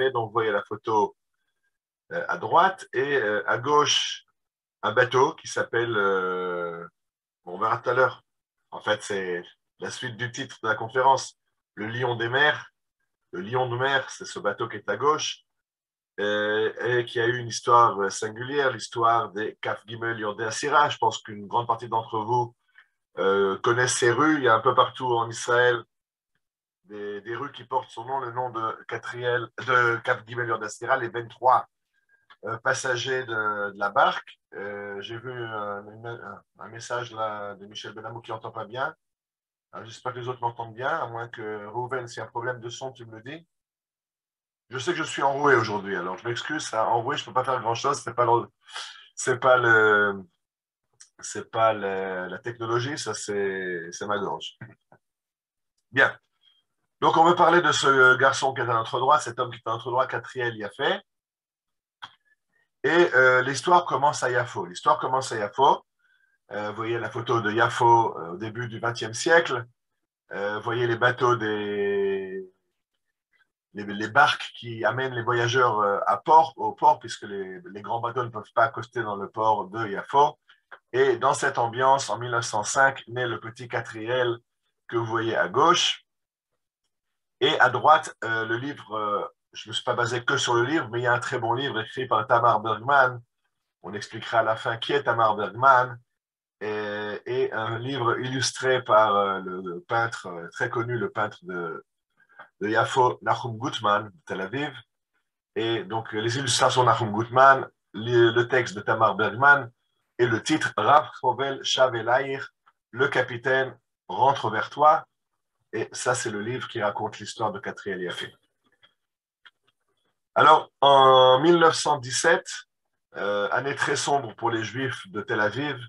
fait. Donc, vous voyez la photo à droite et à gauche, un bateau qui s'appelle, on verra tout à l'heure. En fait, c'est la suite du titre de la conférence, le Lion des mers. Le Lion de mer, c'est ce bateau qui est à gauche et qui a eu une histoire singulière, l'histoire des Kaf Gimel Yordei Asira. Je pense qu'une grande partie d'entre vous connaissent ces rues. Il y a un peu partout en Israël des rues qui portent son nom, le nom de Kaf Gimel Yordei Asira, les 23 passagers de la barque. J'ai vu un message là, de Michel Benamou qui n'entend pas bien. J'espère que les autres m'entendent bien, à moins que Rouven, s'il y a un problème de son, tu me le dis. Je sais que je suis enroué aujourd'hui, alors je m'excuse, ça, enroué, je ne peux pas faire grand-chose, c'est pas le, c'est pas la technologie, ça c'est ma gorge. Bien. Donc on veut parler de ce garçon qui est à notre droit, cet homme qui est à notre droit, Catriel Yafé. Et l'histoire commence à Yafo. L'histoire commence à Yafo. Vous voyez la photo de Yafo au début du XXe siècle. Vous voyez les bateaux les barques qui amènent les voyageurs au port, puisque les grands bateaux ne peuvent pas accoster dans le port de Yafo. Et dans cette ambiance, en 1905, naît le petit Catriel que vous voyez à gauche. Et à droite, le livre, je ne me suis pas basé que sur le livre, mais il y a un très bon livre écrit par Tamar Bergman. On expliquera à la fin qui est Tamar Bergman. Et un livre illustré par le peintre très connu, le peintre de Yafo, Nahum Gutman, de Tel Aviv. Et donc, les illustrations de Nahum Gutman, le texte de Tamar Bergman et le titre Rav Chovel Shav Elaïr, le capitaine rentre vers toi. Et ça, c'est le livre qui raconte l'histoire de Catriel Yafé. Alors, en 1917, année très sombre pour les Juifs de Tel Aviv,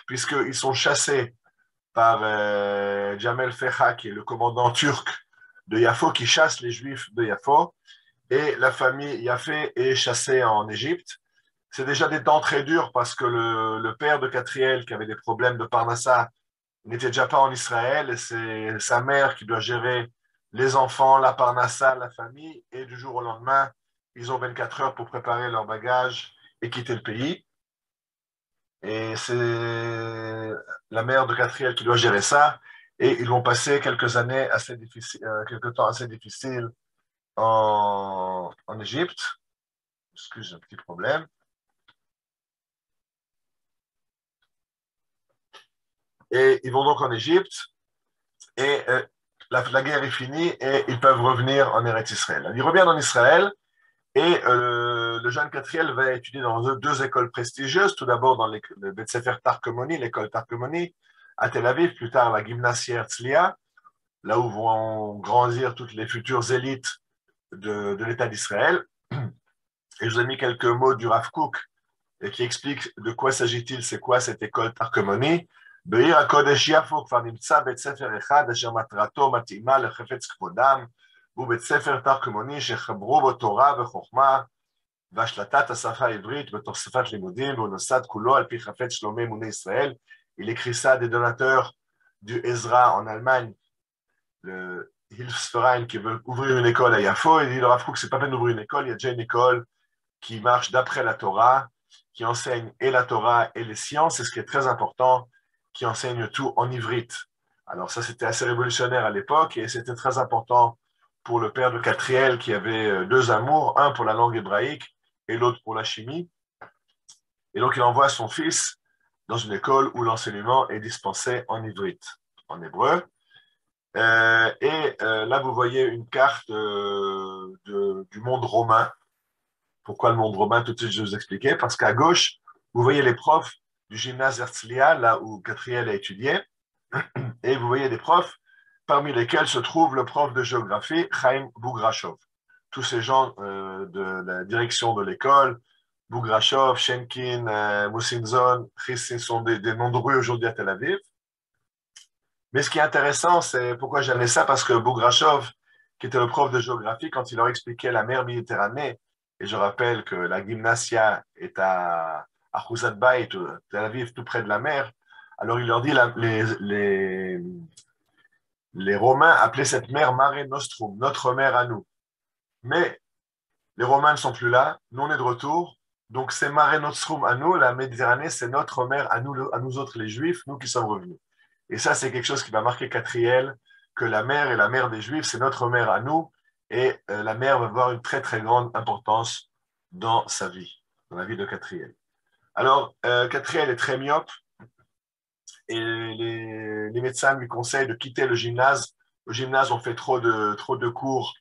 puisqu'ils sont chassés par Jamel Fecha, qui est le commandant turc de Yafo, qui chasse les Juifs de Yafo, et la famille Yafé est chassée en Égypte. C'est déjà des temps très durs parce que le père de Catriel, qui avait des problèmes de Parnassa, n'était déjà pas en Israël, et c'est sa mère qui doit gérer les enfants, la Parnassa, la famille, et du jour au lendemain, ils ont 24 heures pour préparer leurs bagages et quitter le pays. Et c'est la mère de Catriel qui doit gérer ça. Et ils vont passer quelques années assez difficiles, quelques temps assez difficiles en Égypte. Excuse, un petit problème. Et ils vont donc en Égypte. Et la guerre est finie et ils peuvent revenir en Eretz Israël. Ils reviennent en Israël et le jeune Catriel va étudier dans deux écoles prestigieuses. Tout d'abord dans le Bet Sefer Tarkemoni, l'école Tarkemoni, à Tel Aviv, plus tard la Gymnasia Herzliya, là où vont grandir toutes les futures élites de l'État d'Israël. Et je vous ai mis quelques mots du Rav Kook qui explique de quoi s'agit-il, c'est quoi cette école Tarkemoni. בעיר הקודש יפו כבר נמצא בית ספר אחד אשר מטרתו מתאימה לחפץ כבודם, הוא בית ספר תרקומוני שחברו בו תורה וחוכמה והשלטת השפה העברית בתוך שפת לימודים, והוא נוסד כולו על פי חפץ שלומי אמוני ישראל. Il écrit ça des donateurs du Ezra en Allemagne, le Hilfsverein qui veut ouvrir une école à Yafo. Il dit le Rav Kook, c'est pas peine d'ouvrir une école, il y a déjà une école qui marche d'après la Torah, qui enseigne et la Torah et les sciences, c'est ce qui est très important, qui enseigne tout en ivrite. Alors ça, c'était assez révolutionnaire à l'époque et c'était très important pour le père de Catriel qui avait deux amours, un pour la langue hébraïque et l'autre pour la chimie. Et donc il envoie son fils dans une école où l'enseignement est dispensé en ivrite, en hébreu. Là, vous voyez une carte du monde romain. Pourquoi le monde romain? Tout de suite, je vais vous expliquer. Parce qu'à gauche, vous voyez les profs du gymnase Herzliya, là où Catriel a étudié, et vous voyez des profs, parmi lesquels se trouve le prof de géographie, Chaim Bougrachov. Tous ces gens de la direction de l'école, Bougrachov, Shenkin, Moussinzon, Christ, sont des noms de rue aujourd'hui à Tel Aviv. Mais ce qui est intéressant, c'est pourquoi j'aimais ça, parce que Bougrachov, qui était le prof de géographie, quand il leur expliquait la mer Méditerranée, et je rappelle que la Gymnasia est à Khuzat Bayt, Tel Aviv, tout près de la mer. Alors il leur dit, les Romains appelaient cette mer Mare Nostrum, notre mer à nous. Mais Romains ne sont plus là, nous on est de retour. Donc c'est Mare Nostrum à nous, la Méditerranée, c'est notre mer à nous autres les Juifs, nous qui sommes revenus. Et ça, c'est quelque chose qui va marquer Catriel, que la mer est la mer des Juifs, c'est notre mer à nous, et la mer va avoir une très très grande importance dans sa vie, dans la vie de Catriel. Alors, Catriel est très myope, et les médecins lui conseillent de quitter le gymnase. Au gymnase, on fait trop de cours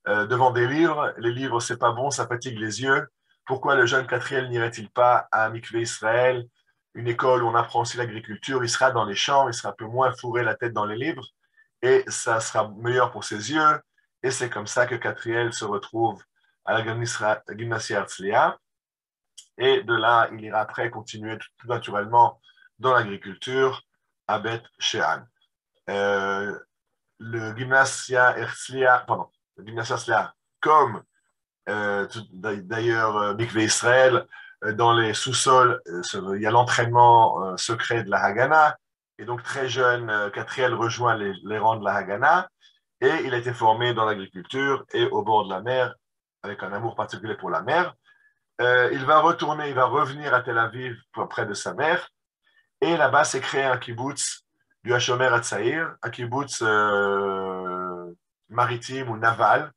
devant des livres. Les livres, c'est pas bon, ça fatigue les yeux. Pourquoi le jeune Catriel n'irait-il pas à Mikvé Israël, une école où on apprend aussi l'agriculture? Il sera dans les champs, il sera un peu moins fourré la tête dans les livres, et ça sera meilleur pour ses yeux. Et c'est comme ça que Catriel se retrouve à la Gymnasia Herzliya. Et de là, il ira après continuer tout naturellement dans l'agriculture à Beth Shean. Le Gymnasia Herzliya, pardon, le Gymnasia Herzliya, comme d'ailleurs Mikvé Israël, dans les sous-sols, il y a l'entraînement secret de la Haganah. Et donc, très jeune, Catriel rejoint les rangs de la Haganah. Et il a été formé dans l'agriculture et au bord de la mer, avec un amour particulier pour la mer. Il va revenir à Tel Aviv près de sa mère. Et là-bas, s'est créé un kibbutz du Hashomer Hatzaïr, un kibbutz maritime ou naval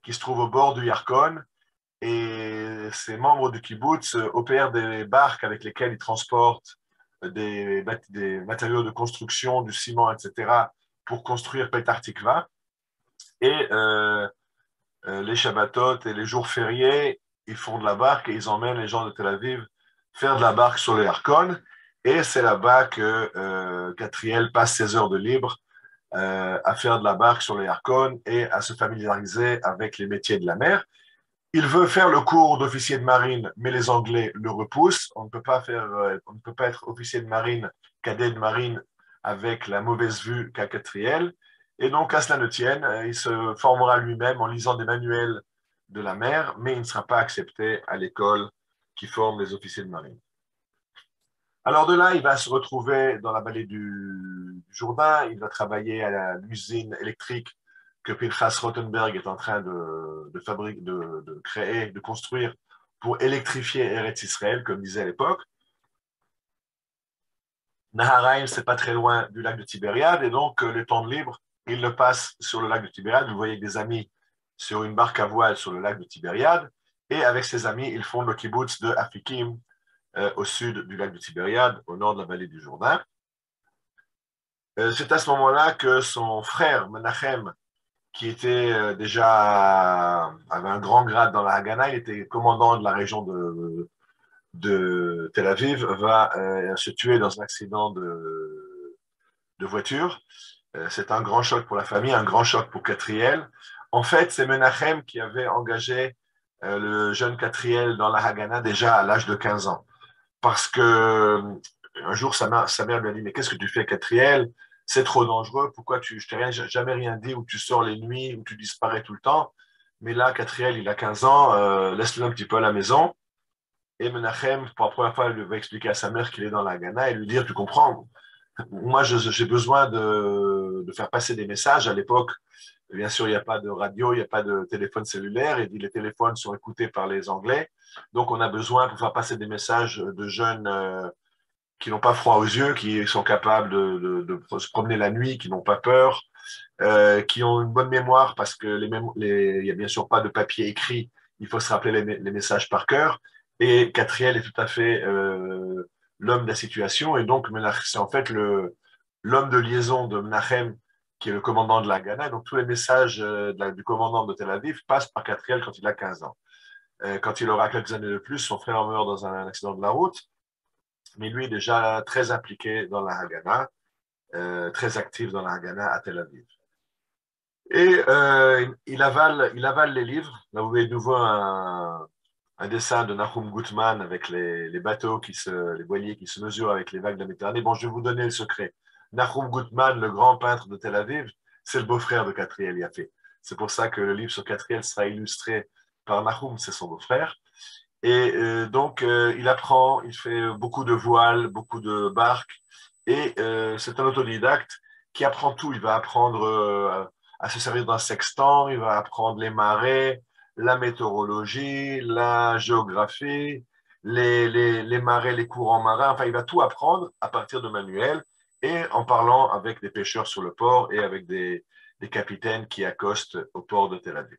qui se trouve au bord du Yarkon. Et ces membres du kibbutz opèrent des barques avec lesquelles ils transportent des matériaux de construction, du ciment, etc., pour construire Petar Tikva. Et les Shabbatot et les jours fériés, ils font de la barque et ils emmènent les gens de Tel Aviv faire de la barque sur le Yarkon. Et c'est là-bas que Catriel passe ses heures de libre à faire de la barque sur le Yarkon et à se familiariser avec les métiers de la mer. Il veut faire le cours d'officier de marine, mais les Anglais le repoussent. On ne peut pas être officier de marine, cadet de marine avec la mauvaise vue qu'a Catriel. Et donc, à cela ne tienne, il se formera lui-même en lisant des manuels de la mer, mais il ne sera pas accepté à l'école qui forme les officiers de marine. Alors de là, il va se retrouver dans la vallée du Jourdain. Il va travailler à l'usine électrique que Pinchas Rothenberg est en train de créer, de construire pour électrifier Eretz Israël, comme disait à l'époque. Naharaim, c'est pas très loin du lac de Tibériade, et donc le temps de libre, il le passe sur le lac de Tibériade. Vous voyez des amis sur une barque à voile sur le lac de Tibériade, et avec ses amis, ils fondent le kibbutz de Afikim, au sud du lac de Tibériade, au nord de la vallée du Jourdain. C'est à ce moment-là que son frère Menachem, qui était déjà avait un grand grade dans la Haganah, il était commandant de la région de Tel Aviv, va se tuer dans un accident de voiture. C'est un grand choc pour la famille, un grand choc pour Catriel. En fait, c'est Menachem qui avait engagé le jeune Catriel dans la Haganah déjà à l'âge de 15 ans. Parce que un jour, sa mère lui a dit, mais qu'est-ce que tu fais, Catriel? C'est trop dangereux. Pourquoi je t'ai jamais rien dit, où tu sors les nuits, où tu disparais tout le temps? Mais là, Catriel, il a 15 ans, laisse-le un petit peu à la maison. Et Menachem, pour la première fois, il va expliquer à sa mère qu'il est dans la Haganah et lui dire, tu comprends, moi, j'ai besoin de faire passer des messages. À l'époque, bien sûr, il n'y a pas de radio, il n'y a pas de téléphone cellulaire, et les téléphones sont écoutés par les Anglais. Donc, on a besoin pour faire passer des messages de jeunes qui n'ont pas froid aux yeux, qui sont capables de se promener la nuit, qui n'ont pas peur, qui ont une bonne mémoire parce que il n'y a bien sûr pas de papier écrit, il faut se rappeler les messages par cœur. Et Catriel est tout à fait l'homme de la situation. Et donc, c'est en fait l'homme de liaison de Menachem, qui est le commandant de la Haganah. Donc, tous les messages du commandant de Tel Aviv passent par Catriel quand il a 15 ans. Quand il aura quelques années de plus, son frère meurt dans un accident de la route. Mais lui est déjà très impliqué dans la Haganah, très actif dans la Haganah à Tel Aviv. Et il avale les livres. Là, vous voyez de nouveau un dessin de Nahum Gutman avec les bateaux, les voiliers qui se mesurent avec les vagues de la Méditerranée. Bon, je vais vous donner le secret. Nahum Gutman, le grand peintre de Tel Aviv, c'est le beau-frère de Catriel Yaffé. C'est pour ça que le livre sur Catriel sera illustré par Nahum, c'est son beau-frère. Et donc, il apprend, il fait beaucoup de voiles, beaucoup de barques, et c'est un autodidacte qui apprend tout. Il va apprendre à se servir d'un sextant, il va apprendre les marées, la météorologie, la géographie, les marais, les courants marins. Enfin, il va tout apprendre à partir de manuels et en parlant avec des pêcheurs sur le port et avec des capitaines qui accostent au port de Tel Aviv.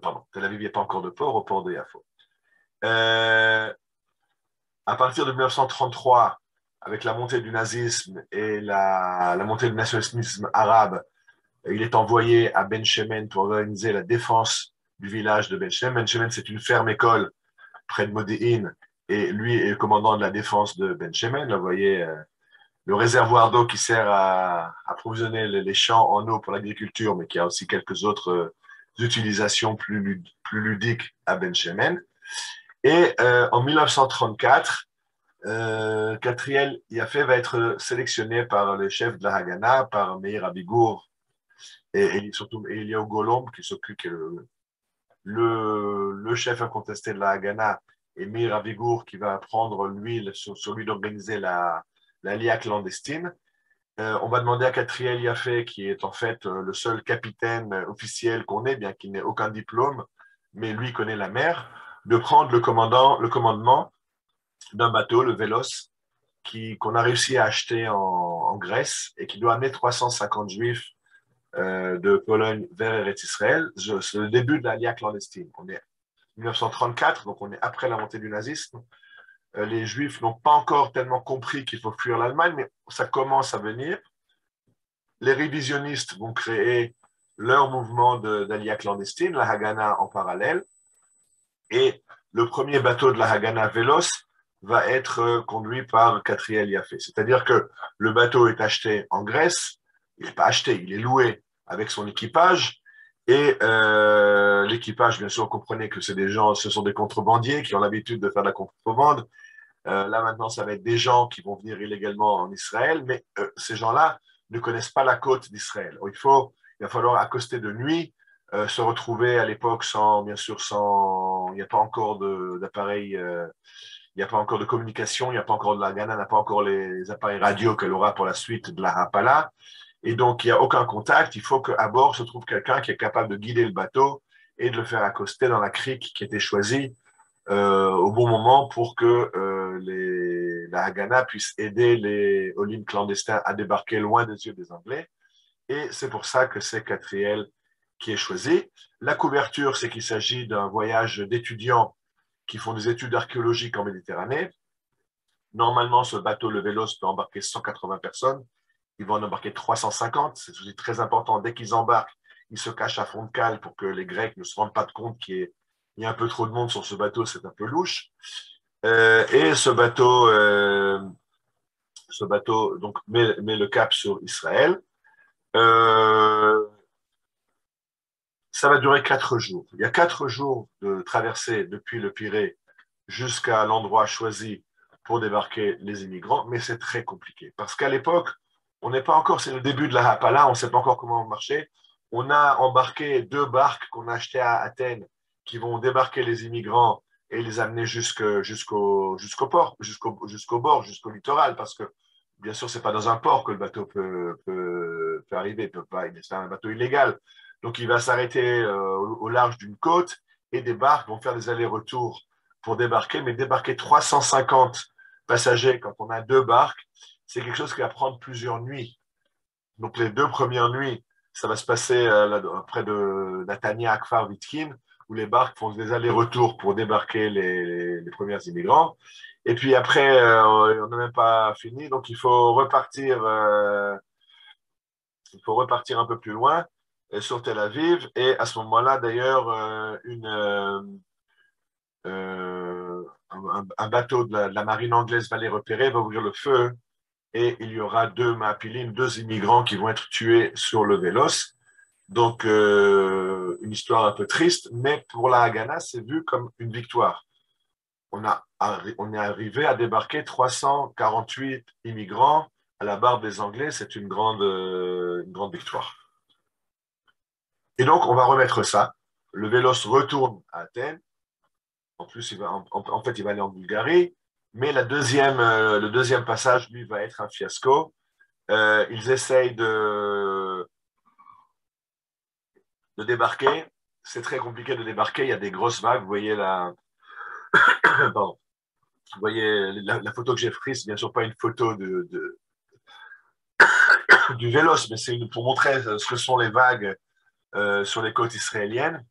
Pardon, Tel Aviv, il n'y a pas encore de port, au port de Yafo. À partir de 1933, avec la montée du nazisme et la montée du nationalisme arabe, il est envoyé à Ben Shemen pour organiser la défense du village de Ben Shemen. Ben Shemen, c'est une ferme-école près de Modéine, et lui est le commandant de la défense de Ben Shemen. Vous voyez, le réservoir d'eau qui sert à approvisionner les champs en eau pour l'agriculture, mais qui a aussi quelques autres utilisations plus ludiques à Ben Shemen. Et en 1934, Katriel Yafé va être sélectionné par le chef de la Haganah, par Meir Abigour, et surtout Eliyahu Golomb, qui s'occupe, qui est le chef incontesté de la Haganah, et Meir Abigour, qui va prendre lui, sur lui d'organiser la LIA clandestine. On va demander à Katriel Yafé, qui est en fait le seul capitaine officiel qu'on ait, bien qu'il n'ait aucun diplôme, mais lui connaît la mer, de prendre le commandement d'un bateau, le Vélos, qu'on a réussi à acheter en Grèce et qui doit amener 350 juifs de Pologne vers Eretz Israël. C'est le début de l'Aliyah clandestine. On est 1934, donc on est après la montée du nazisme. Les juifs n'ont pas encore tellement compris qu'il faut fuir l'Allemagne, mais ça commence à venir. Les révisionnistes vont créer leur mouvement d'Aliyah clandestine, la Haganah en parallèle. Et le premier bateau de la Haganah, Vélos, va être conduit par Katriel Yafé. C'est-à-dire que le bateau est acheté en Grèce, il n'est pas acheté, il est loué avec son équipage. Et l'équipage, bien sûr, vous comprenez que c'est des gens, ce sont des contrebandiers qui ont l'habitude de faire de la contrebande. Là, maintenant, ça va être des gens qui vont venir illégalement en Israël, mais ces gens-là ne connaissent pas la côte d'Israël. Il va falloir accoster de nuit, se retrouver à l'époque bien sûr, il n'y a pas encore d'appareils, il n'y a pas encore de communication, il n'y a pas encore de la Ghana, n'a pas encore les appareils radio qu'elle aura pour la suite de la Rapala. Et donc, il n'y a aucun contact. Il faut qu'à bord se trouve quelqu'un qui est capable de guider le bateau et de le faire accoster dans la crique qui était choisie au bon moment pour que la Haganah puisse aider les Olim clandestins à débarquer loin des yeux des Anglais. Et c'est pour ça que c'est Katriel qui est choisi. La couverture, c'est qu'il s'agit d'un voyage d'étudiants qui font des études archéologiques en Méditerranée. Normalement, ce bateau, le Vélos, peut embarquer 180 personnes. Ils vont en embarquer 350. C'est aussi très important. Dès qu'ils embarquent, ils se cachent à fond de cale pour que les Grecs ne se rendent pas compte qu'il y a un peu trop de monde sur ce bateau. C'est un peu louche. Et ce bateau donc, met le cap sur Israël. Ça va durer 4 jours. Il y a 4 jours de traversée depuis le Pirée jusqu'à l'endroit choisi pour débarquer les immigrants, mais c'est très compliqué. Parce qu'à l'époque, on n'est pas encore, c'est le début de la Hapala, on ne sait pas encore comment marcher. On a embarqué 2 barques qu'on a achetées à Athènes qui vont débarquer les immigrants et les amener jusqu'au port, jusqu'au bord, jusqu'au littoral, parce que bien sûr, ce n'est pas dans un port que le bateau peut arriver, c'est un bateau illégal. Donc, il va s'arrêter au large d'une côte et des barques vont faire des allers-retours pour débarquer, mais débarquer 350 passagers quand on a 2 barques, c'est quelque chose qui va prendre plusieurs nuits. Donc, les 2 premières nuits, ça va se passer près de Natania, Akfar, Vitkin, où les barques font des allers-retours pour débarquer les premiers immigrants. Et puis après, on n'a même pas fini, donc il faut repartir un peu plus loin sur Tel Aviv. Et à ce moment-là, d'ailleurs, un bateau de la marine anglaise va les repérer, va ouvrir le feu, et il y aura 2 Maapilim, 2 immigrants qui vont être tués sur le Vélos. Donc, une histoire un peu triste, mais pour la Haganah, c'est vu comme une victoire. On est arrivé à débarquer 348 immigrants à la barre des Anglais. C'est une grande victoire. Et donc, on va remettre ça. Le Vélos retourne à Athènes. En plus, en fait, il va aller en Bulgarie. Mais le deuxième passage, lui, va être un fiasco. Ils essayent de débarquer. c'est très compliqué de débarquer, il y a des grosses vagues, vous voyez pardon. Vous voyez la photo que j'ai prise, c'est bien sûr pas une photo du Vélos, mais c'est pour montrer ce que sont les vagues sur les côtes israéliennes.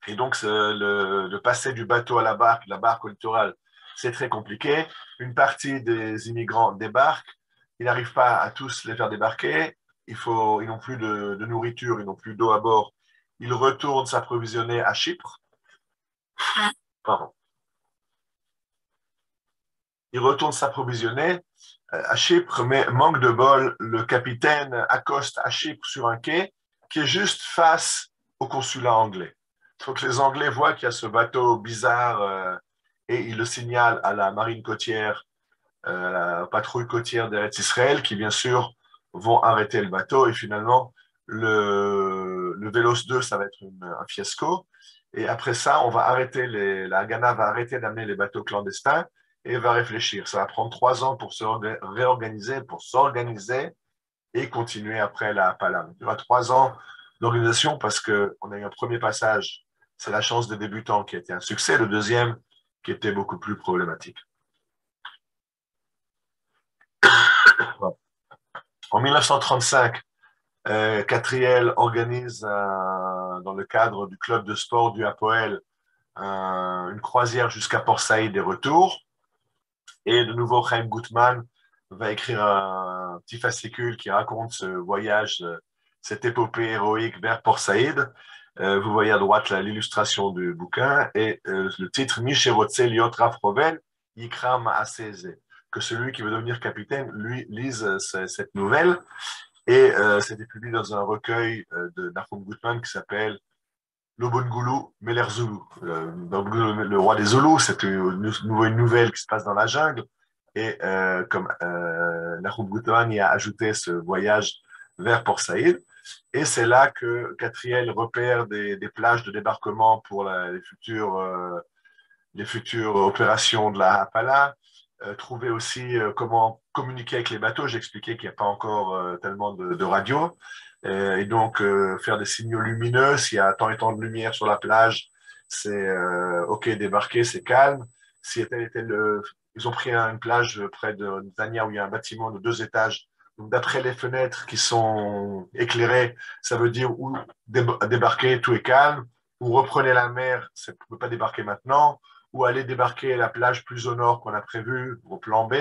Et donc, le passer du bateau à la barque au littoral, c'est très compliqué. Une partie des immigrants débarquent, ils n'arrivent pas à tous les faire débarquer. Ils n'ont plus de nourriture, ils n'ont plus d'eau à bord. Ils retournent s'approvisionner à Chypre. Pardon. Ils retournent s'approvisionner à Chypre, mais manque de bol, le capitaine accoste à Chypre sur un quai qui est juste face au consulat anglais. Donc les Anglais voient qu'il y a ce bateau bizarre et ils le signalent à la marine côtière, à la patrouille côtière d'Eretz Israël, qui bien sûr vont arrêter le bateau et finalement le Vélos 2, ça va être un fiasco. Et après ça, on va arrêter la Haganah va arrêter d'amener les bateaux clandestins et va réfléchir. Ça va prendre 3 ans pour se réorganiser, pour s'organiser et continuer après la Pala. Il y aura 3 ans d'organisation parce qu'on a eu un premier passage, c'est la chance des débutants qui a été un succès, le deuxième qui était beaucoup plus problématique. En 1935, Catriel organise dans le cadre du club de sport du Hapoel une croisière jusqu'à Port Saïd et retour. Et de nouveau, Chaim Gutman va écrire un petit fascicule qui raconte ce voyage, cette épopée héroïque vers Port Saïd. Vous voyez à droite l'illustration du bouquin et le titre Misherotze Liot Rav Roven Yikra Ma'aseze, que celui qui veut devenir capitaine, lui, lise cette nouvelle. Et c'était publié dans un recueil de Nahum Gutman qui s'appelle Lobongulu Meler Zulu. Le roi des Zoulous, c'est une nouvelle qui se passe dans la jungle. Et comme Nahum Gutman y a ajouté ce voyage vers Port Saïd. Et c'est là que Catriel repère des plages de débarquement pour les futures opérations de la Hapala. Trouver aussi comment communiquer avec les bateaux. J'expliquais qu'il n'y a pas encore tellement de radio. Et donc, faire des signaux lumineux. S'il y a tant et tant de lumière sur la plage, c'est OK, débarquer, c'est calme. Si ils ont pris une plage près de Zania où il y a un bâtiment de 2 étages. Donc, d'après les fenêtres qui sont éclairées, ça veut dire où débarquer, tout est calme. Ou reprenez la mer, vous ne pouvez pas débarquer maintenant. Ou aller débarquer à la plage plus au nord qu'on a prévu, au plan B.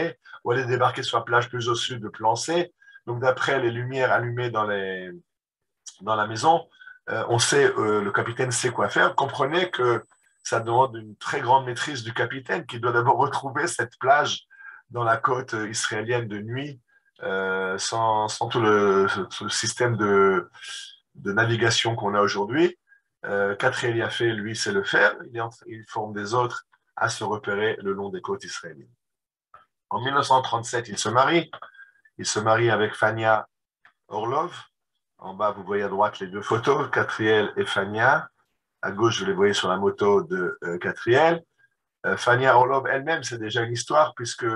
Ou aller débarquer sur la plage plus au sud, le plan C. Donc, d'après les lumières allumées dans la maison, le capitaine sait quoi faire. Comprenez que ça demande une très grande maîtrise du capitaine qui doit d'abord retrouver cette plage dans la côte israélienne de nuit, sans tout le système de navigation qu'on a aujourd'hui. Catriel y a fait, lui, sait le faire. Il forme des autres à se repérer le long des côtes israéliennes. En 1937, il se marie. Il se marie avec Fania Orlov. En bas, vous voyez à droite les 2 photos, Catriel et Fania. À gauche, vous les voyez sur la moto de Catriel. Fania Orlov elle-même, c'est déjà une histoire, puisque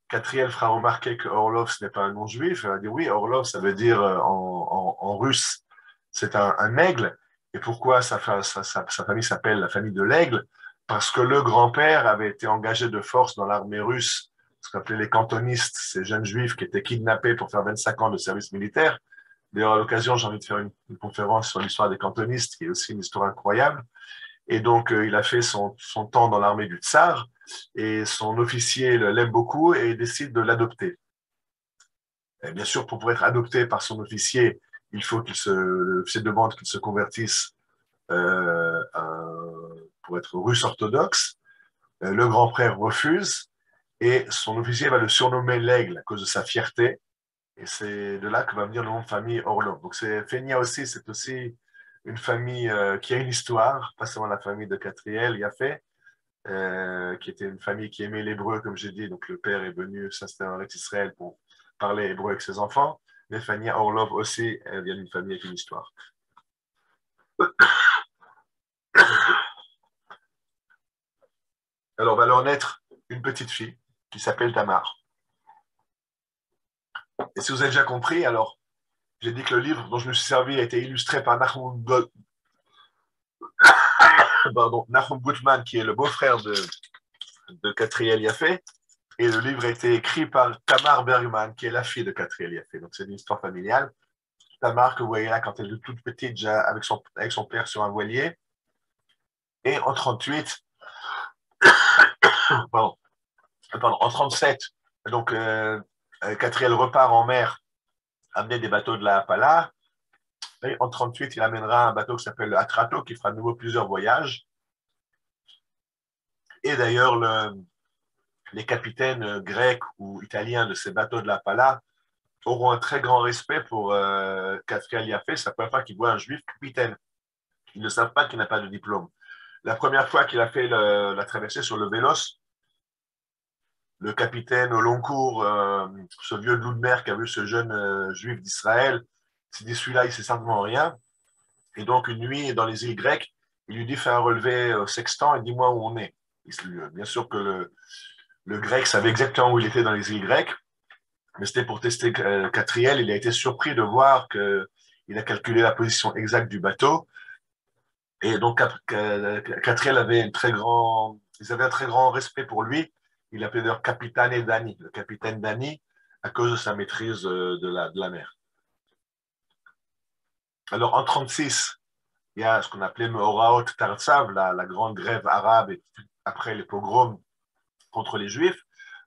Catriel fera remarquer que Orlov, ce n'est pas un nom juif. Elle va dire oui, Orlov, ça veut dire en russe, c'est un aigle. Et pourquoi sa famille s'appelle la famille de l'aigle? Parce que le grand-père avait été engagé de force dans l'armée russe, ce qu'on appelait les cantonistes, ces jeunes juifs qui étaient kidnappés pour faire 25 ans de service militaire. D'ailleurs, à l'occasion, j'ai envie de faire une conférence sur l'histoire des cantonistes, qui est aussi une histoire incroyable. Et donc, il a fait son temps dans l'armée du Tsar, et son officier l'aime beaucoup et décide de l'adopter. Et bien sûr, pour pouvoir être adopté par son officier, il faut l'officier demande qu'il se convertisse pour être russe orthodoxe. Le grand-père refuse, et son officier va le surnommer l'aigle à cause de sa fierté. Et c'est de là que va venir le nom de famille Orlov. Donc, Fenia aussi, c'est aussi une famille qui a une histoire, pas seulement la famille de Catriel, Yafé, qui était une famille qui aimait l'hébreu, comme j'ai dit. Donc, le père est venu s'installer en Israël pour parler hébreu avec ses enfants. Mais Fania Orlov aussi, elle vient d'une famille avec une histoire. Alors, va leur naître une petite fille qui s'appelle Tamar. Et si vous avez déjà compris, alors, j'ai dit que le livre dont je me suis servi a été illustré par pardon, Nahum Gutman, qui est le beau-frère de Katriel Yafé, et le livre a été écrit par Tamar Bergman, qui est la fille de Katriel Yafé. Donc, c'est une histoire familiale. Tamar, que vous voyez là, quand elle est toute petite, déjà avec son père sur un voilier. Et en 38, pardon, en 37, donc, Katriel repart en mer, amener des bateaux de la Pala. Et en 38, il amènera un bateau qui s'appelle le Atrato, qui fera de nouveau plusieurs voyages. Et d'ailleurs, les capitaines grecs ou italiens de ces bateaux de la Pala auront un très grand respect pour Katriel Yafé. C'est la première fois qu'ils voient un juif capitaine. Ils ne savent pas qu'il n'a pas de diplôme. La première fois qu'il a fait la traversée sur le Vélos, le capitaine au long cours, ce vieux loup de mer qui a vu ce jeune juif d'Israël, s'est dit celui-là, il sait simplement rien. Et donc, une nuit, dans les îles grecques, il lui dit fais un relevé sextant et dis-moi où on est. Bien sûr que le grec savait exactement où il était dans les îles grecques, mais c'était pour tester Katriel. Il a été surpris de voir qu'il a calculé la position exacte du bateau. Et donc, Katriel avait ils avaient un très grand respect pour lui. Il l'appelait d'ailleurs Capitane Dani, le capitaine Dani, à cause de sa maîtrise de la mer. Alors, en 1936, il y a ce qu'on appelait Meoraot Tartsav, la grande grève arabe et après les pogroms contre les Juifs.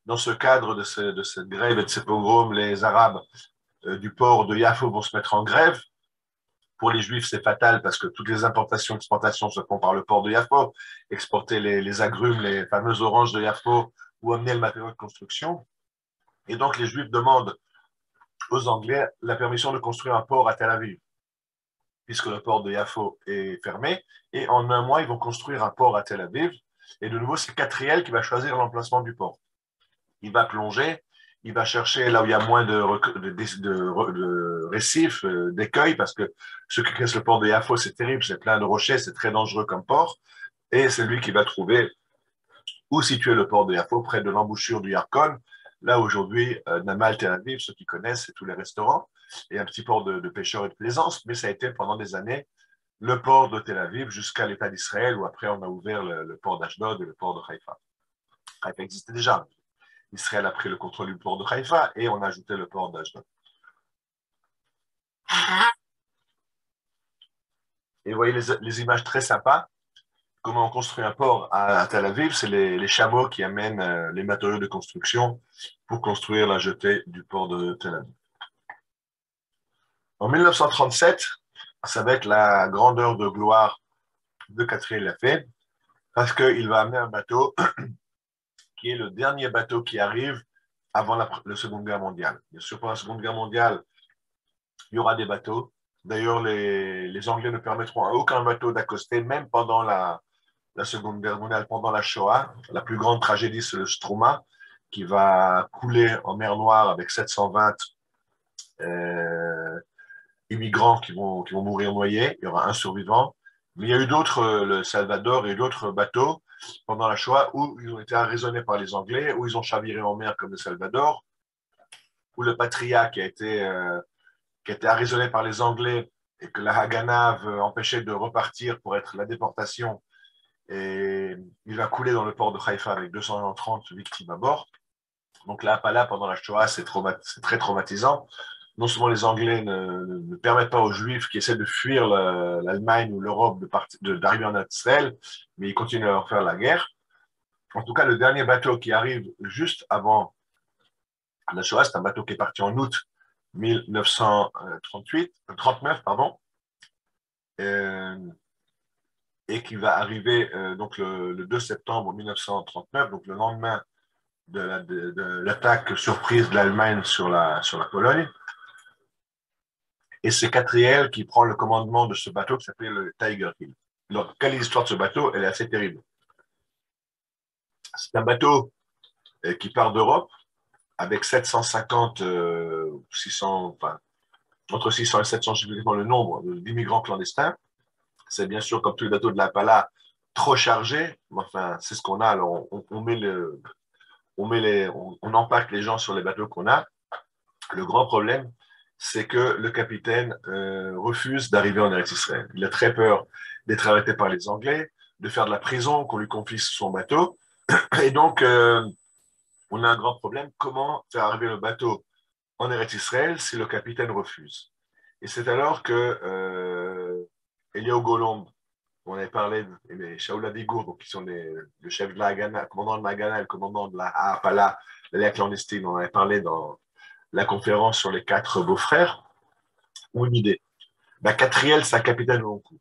Dans ce cadre de cette grève et de ces pogroms, les Arabes du port de Yafo vont se mettre en grève. Pour les Juifs, c'est fatal parce que toutes les importations et exportations se font par le port de Yafo. Exporter les agrumes, les fameuses oranges de Yafo ou amener le matériau de construction. Et donc, les Juifs demandent aux Anglais la permission de construire un port à Tel Aviv, puisque le port de Yafo est fermé. Et en un mois, ils vont construire un port à Tel Aviv. Et de nouveau, c'est Katriel qui va choisir l'emplacement du port. Il va plonger, il va chercher là où il y a moins de récifs, d'écueils, parce que ce qui casse le port de Yafo, c'est terrible, c'est plein de rochers, c'est très dangereux comme port. Et c'est lui qui va trouver où situer le port de Yafo, près de l'embouchure du Yarkon. Là, aujourd'hui, Namal Tel Aviv, ceux qui connaissent, c'est tous les restaurants, et un petit port de pêcheurs et de plaisance, mais ça a été pendant des années le port de Tel Aviv jusqu'à l'État d'Israël, où après on a ouvert le port d'Ashdod et le port de Haïfa. Haïfa existait déjà. Israël a pris le contrôle du port de Haïfa et on a ajouté le port d'Ashdod. Et vous voyez les images très sympas. Comment on construit un port à Tel Aviv, c'est les chameaux qui amènent les matériaux de construction pour construire la jetée du port de Tel Aviv. En 1937, ça va être la grandeur de gloire de Katriel Yafé, parce qu'il va amener un bateau qui est le dernier bateau qui arrive avant la Seconde Guerre mondiale. Bien sûr, pendant la Seconde Guerre mondiale, il y aura des bateaux. D'ailleurs, les Anglais ne permettront à aucun bateau d'accoster, même pendant la Seconde Guerre mondiale, pendant la Shoah. La plus grande tragédie, c'est le Struma, qui va couler en mer Noire avec 720 immigrants qui vont mourir noyés. Il y aura un survivant. Mais il y a eu d'autres, le Salvador et d'autres bateaux pendant la Shoah où ils ont été arraisonnés par les Anglais, où ils ont chaviré en mer comme le Salvador, où le Patria qui a été arraisonné par les Anglais et que la Haganah veut empêcher de repartir pour être la déportation. Et il va couler dans le port de Haïfa avec 230 victimes à bord. Donc là, pendant la Shoah, c'est très traumatisant. Non seulement les Anglais ne permettent pas aux Juifs qui essaient de fuir l'Allemagne ou l'Europe d'arriver en Israël, mais ils continuent à leur faire la guerre. En tout cas, le dernier bateau qui arrive juste avant la Shoah, c'est un bateau qui est parti en août 1939, pardon, et qui va arriver donc le 2 septembre 1939, donc le lendemain de l'attaque surprise de l'Allemagne sur la Pologne. Et c'est Katriel qui prend le commandement de ce bateau qui s'appelle le Tiger Hill. Donc, quelle est l'histoire de ce bateau? Elle est assez terrible. C'est un bateau qui part d'Europe avec 750, 600, enfin, entre 600 et 700, je sais pas le nombre d'immigrants clandestins. C'est bien sûr, comme tous les bateaux de la Pala, trop chargé. Enfin, c'est ce qu'on a. Alors, on empacte les gens sur les bateaux qu'on a. Le grand problème, c'est que le capitaine refuse d'arriver en Eretz Israël. Il a très peur d'être arrêté par les Anglais. de faire de la prison, qu'on lui confisque son bateau. Et donc, on a un grand problème. Comment faire arriver le bateau en Eretz Israël si le capitaine refuse? Et c'est alors que Eliaou Golomb, on avait parlé, et Shaoul Adigour, donc qui sont le chef de la Haganah, le commandant de la Haganah et le commandant de la Ha'apala, la clandestine, on avait parlé dans la conférence sur les 4 beaux-frères, ont une idée. Ben, Catriel, c'est un capitaine au long cours.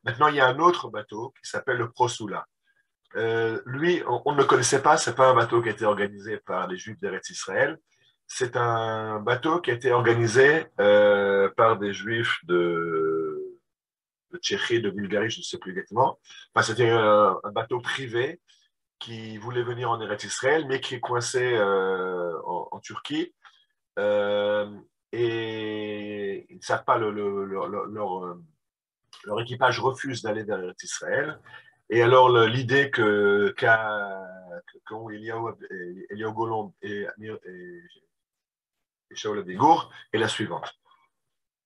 Maintenant, il y a un autre bateau qui s'appelle le Prosula. Lui, on ne le connaissait pas, c'est pas un bateau qui a été organisé par les Juifs d'Eretz Israël. C'est un bateau qui a été organisé par des Juifs de Tchéquie, de Bulgarie, je ne sais plus exactement. Enfin, c'était un bateau privé qui voulait venir en Eretz Israël, mais qui est coincé en Turquie. Et ils ne savent pas, leur équipage refuse d'aller vers Eretz Israël. Et alors, l'idée qu'ont Eliaou Golomb et Shaoul Adigour est la suivante.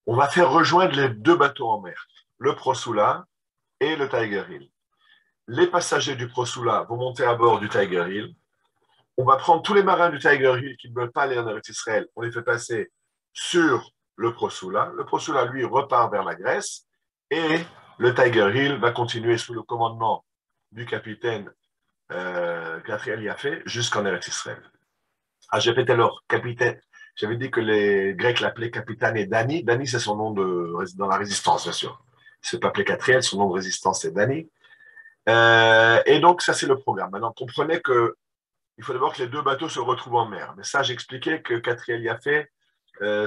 On va faire rejoindre les 2 bateaux en mer, le Prosula et le Tiger Hill. Les passagers du Prosula vont monter à bord du Tiger Hill. On va prendre tous les marins du Tiger Hill qui ne veulent pas aller en Eretz Israël, on les fait passer sur le Prosula. Le Prosula, lui, repart vers la Grèce et le Tiger Hill va continuer sous le commandement du capitaine Catriel Yafé jusqu'en Eretz Israël. Ah, j'avais alors capitaine. J'avais dit que les Grecs l'appelaient capitaine et Dani. Dani, c'est son nom dans la résistance, bien sûr. Il ne s'est pas appelé Catriel, son nom de résistance, c'est Dani. Et donc, ça, c'est le programme. Maintenant, comprenez que il faut d'abord que les 2 bateaux se retrouvent en mer. Mais ça, j'expliquais que Catriel Yafé,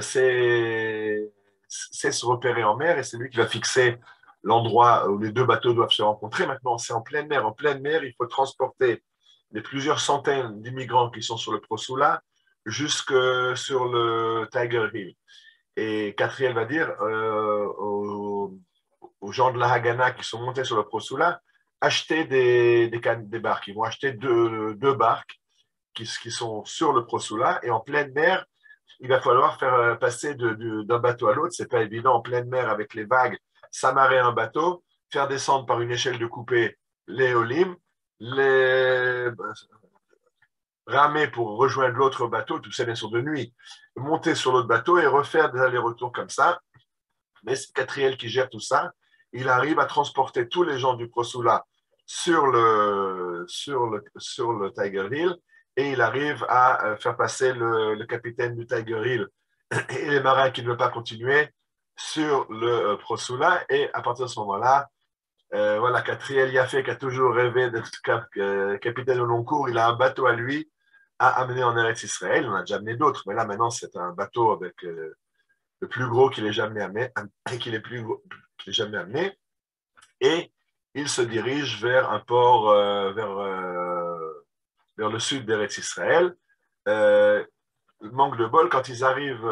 c'est se repérer en mer et c'est lui qui va fixer l'endroit où les 2 bateaux doivent se rencontrer. Maintenant, c'est en pleine mer. En pleine mer, il faut transporter les plusieurs centaines d'immigrants qui sont sur le Prosula jusque sur le Tiger Hill. Et Catriel va dire aux gens de la Haganah qui sont montés sur le Prosula, achetez des barques. Ils vont acheter deux barques qui sont sur le Prosula et en pleine mer, il va falloir faire passer d'un bateau à l'autre. C'est pas évident en pleine mer avec les vagues, s'amarrer un bateau, faire descendre par une échelle de coupée les Olim, les ramer pour rejoindre l'autre bateau, tout ça bien sûr de nuit, monter sur l'autre bateau et refaire des allers-retours comme ça. Mais c'est Catriel qui gère tout ça. Il arrive à transporter tous les gens du Prosula sur le Tiger Hill et il arrive à faire passer le capitaine du Tiger Hill et les marins qui ne veulent pas continuer sur le Prosula. Et à partir de ce moment-là, voilà, Catriel Yafé, qui a toujours rêvé d'être capitaine au long cours, il a un bateau à lui à amener en Eretz Israël. Il en a déjà amené d'autres, mais là maintenant c'est un bateau avec le plus gros qu'il ait jamais amené, qu'il ait jamais amené. Et il se dirige vers un port, vers le sud d'Eretz Israël. Manque de bol, quand ils arrivent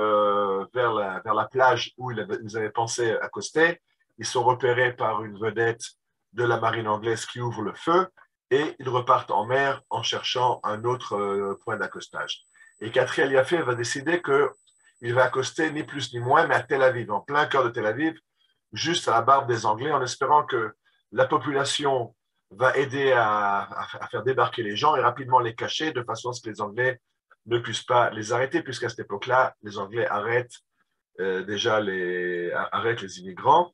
vers la plage où ils avaient pensé accoster, ils sont repérés par une vedette de la marine anglaise qui ouvre le feu et ils repartent en mer en cherchant un autre point d'accostage. Et Catriel Yafé va décider qu'il va accoster ni plus ni moins, mais à Tel Aviv, en plein cœur de Tel Aviv, juste à la barbe des Anglais, en espérant que la population va aider à faire débarquer les gens et rapidement les cacher de façon à ce que les Anglais ne puissent pas les arrêter, puisqu'à cette époque-là, les Anglais arrêtent les immigrants.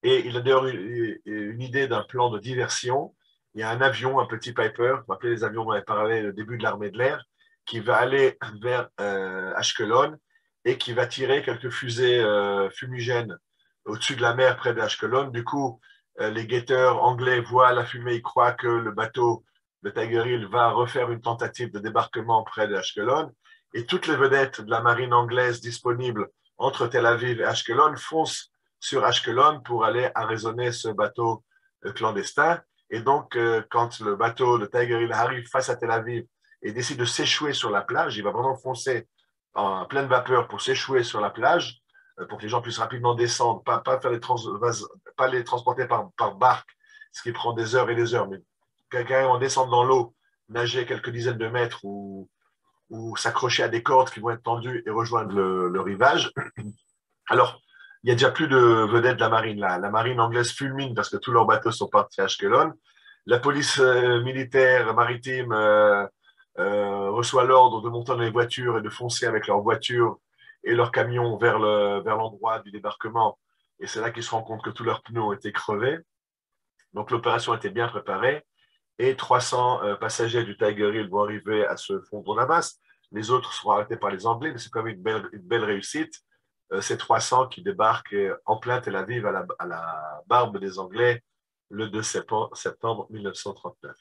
Et il a d'ailleurs une idée d'un plan de diversion. Il y a un avion, un petit Piper, on appelait les avions dont on avait parlé au début de l'armée de l'air, qui va aller vers Ashkelon et qui va tirer quelques fusées fumigènes au-dessus de la mer près d'Ashkelon. Du coup, les guetteurs anglais voient la fumée, ils croient que le bateau de Tiger Hill va refaire une tentative de débarquement près d'Ashkelon. Et toutes les vedettes de la marine anglaise disponibles entre Tel Aviv et Ashkelon foncent sur Ashkelon pour aller arraisonner ce bateau clandestin. Et donc, quand le bateau de Tiger Hill arrive face à Tel Aviv et décide de s'échouer sur la plage, il va vraiment foncer en pleine vapeur pour s'échouer sur la plage, pour que les gens puissent rapidement descendre, pas les transporter par barque, ce qui prend des heures et des heures, mais carrément descendre dans l'eau, nager quelques dizaines de mètres ou s'accrocher à des cordes qui vont être tendues et rejoindre le rivage. Alors, il n'y a déjà plus de vedettes de la marine là. La marine anglaise fulmine parce que tous leurs bateaux sont partis à Ashkelon. La police militaire maritime reçoit l'ordre de monter dans les voitures et de foncer avec leurs voitures et leurs camions vers l'endroit du débarquement. Et c'est là qu'ils se rendent compte que tous leurs pneus ont été crevés. Donc l'opération était bien préparée et 300 passagers du Tiger Hill vont arriver à se fondre la masse. Les autres seront arrêtés par les Anglais, mais c'est quand même une belle réussite. Ces 300 qui débarquent en plein Tel Aviv à la barbe des Anglais le 2 septembre 1939.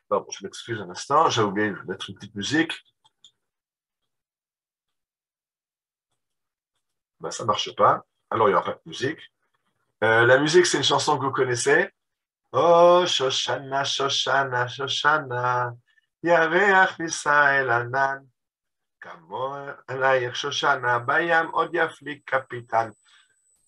Bon, je m'excuse un instant, j'ai oublié de mettre une petite musique. Ben, ça ne marche pas, alors il n'y aura pas de musique. La musique, c'est une chanson que vous connaissez. Oh, Shoshana, Shoshana, Shoshana, Yareach Misael Anan, Kamor Elayach Shoshana, Bayam Od Yaflik Kapitan.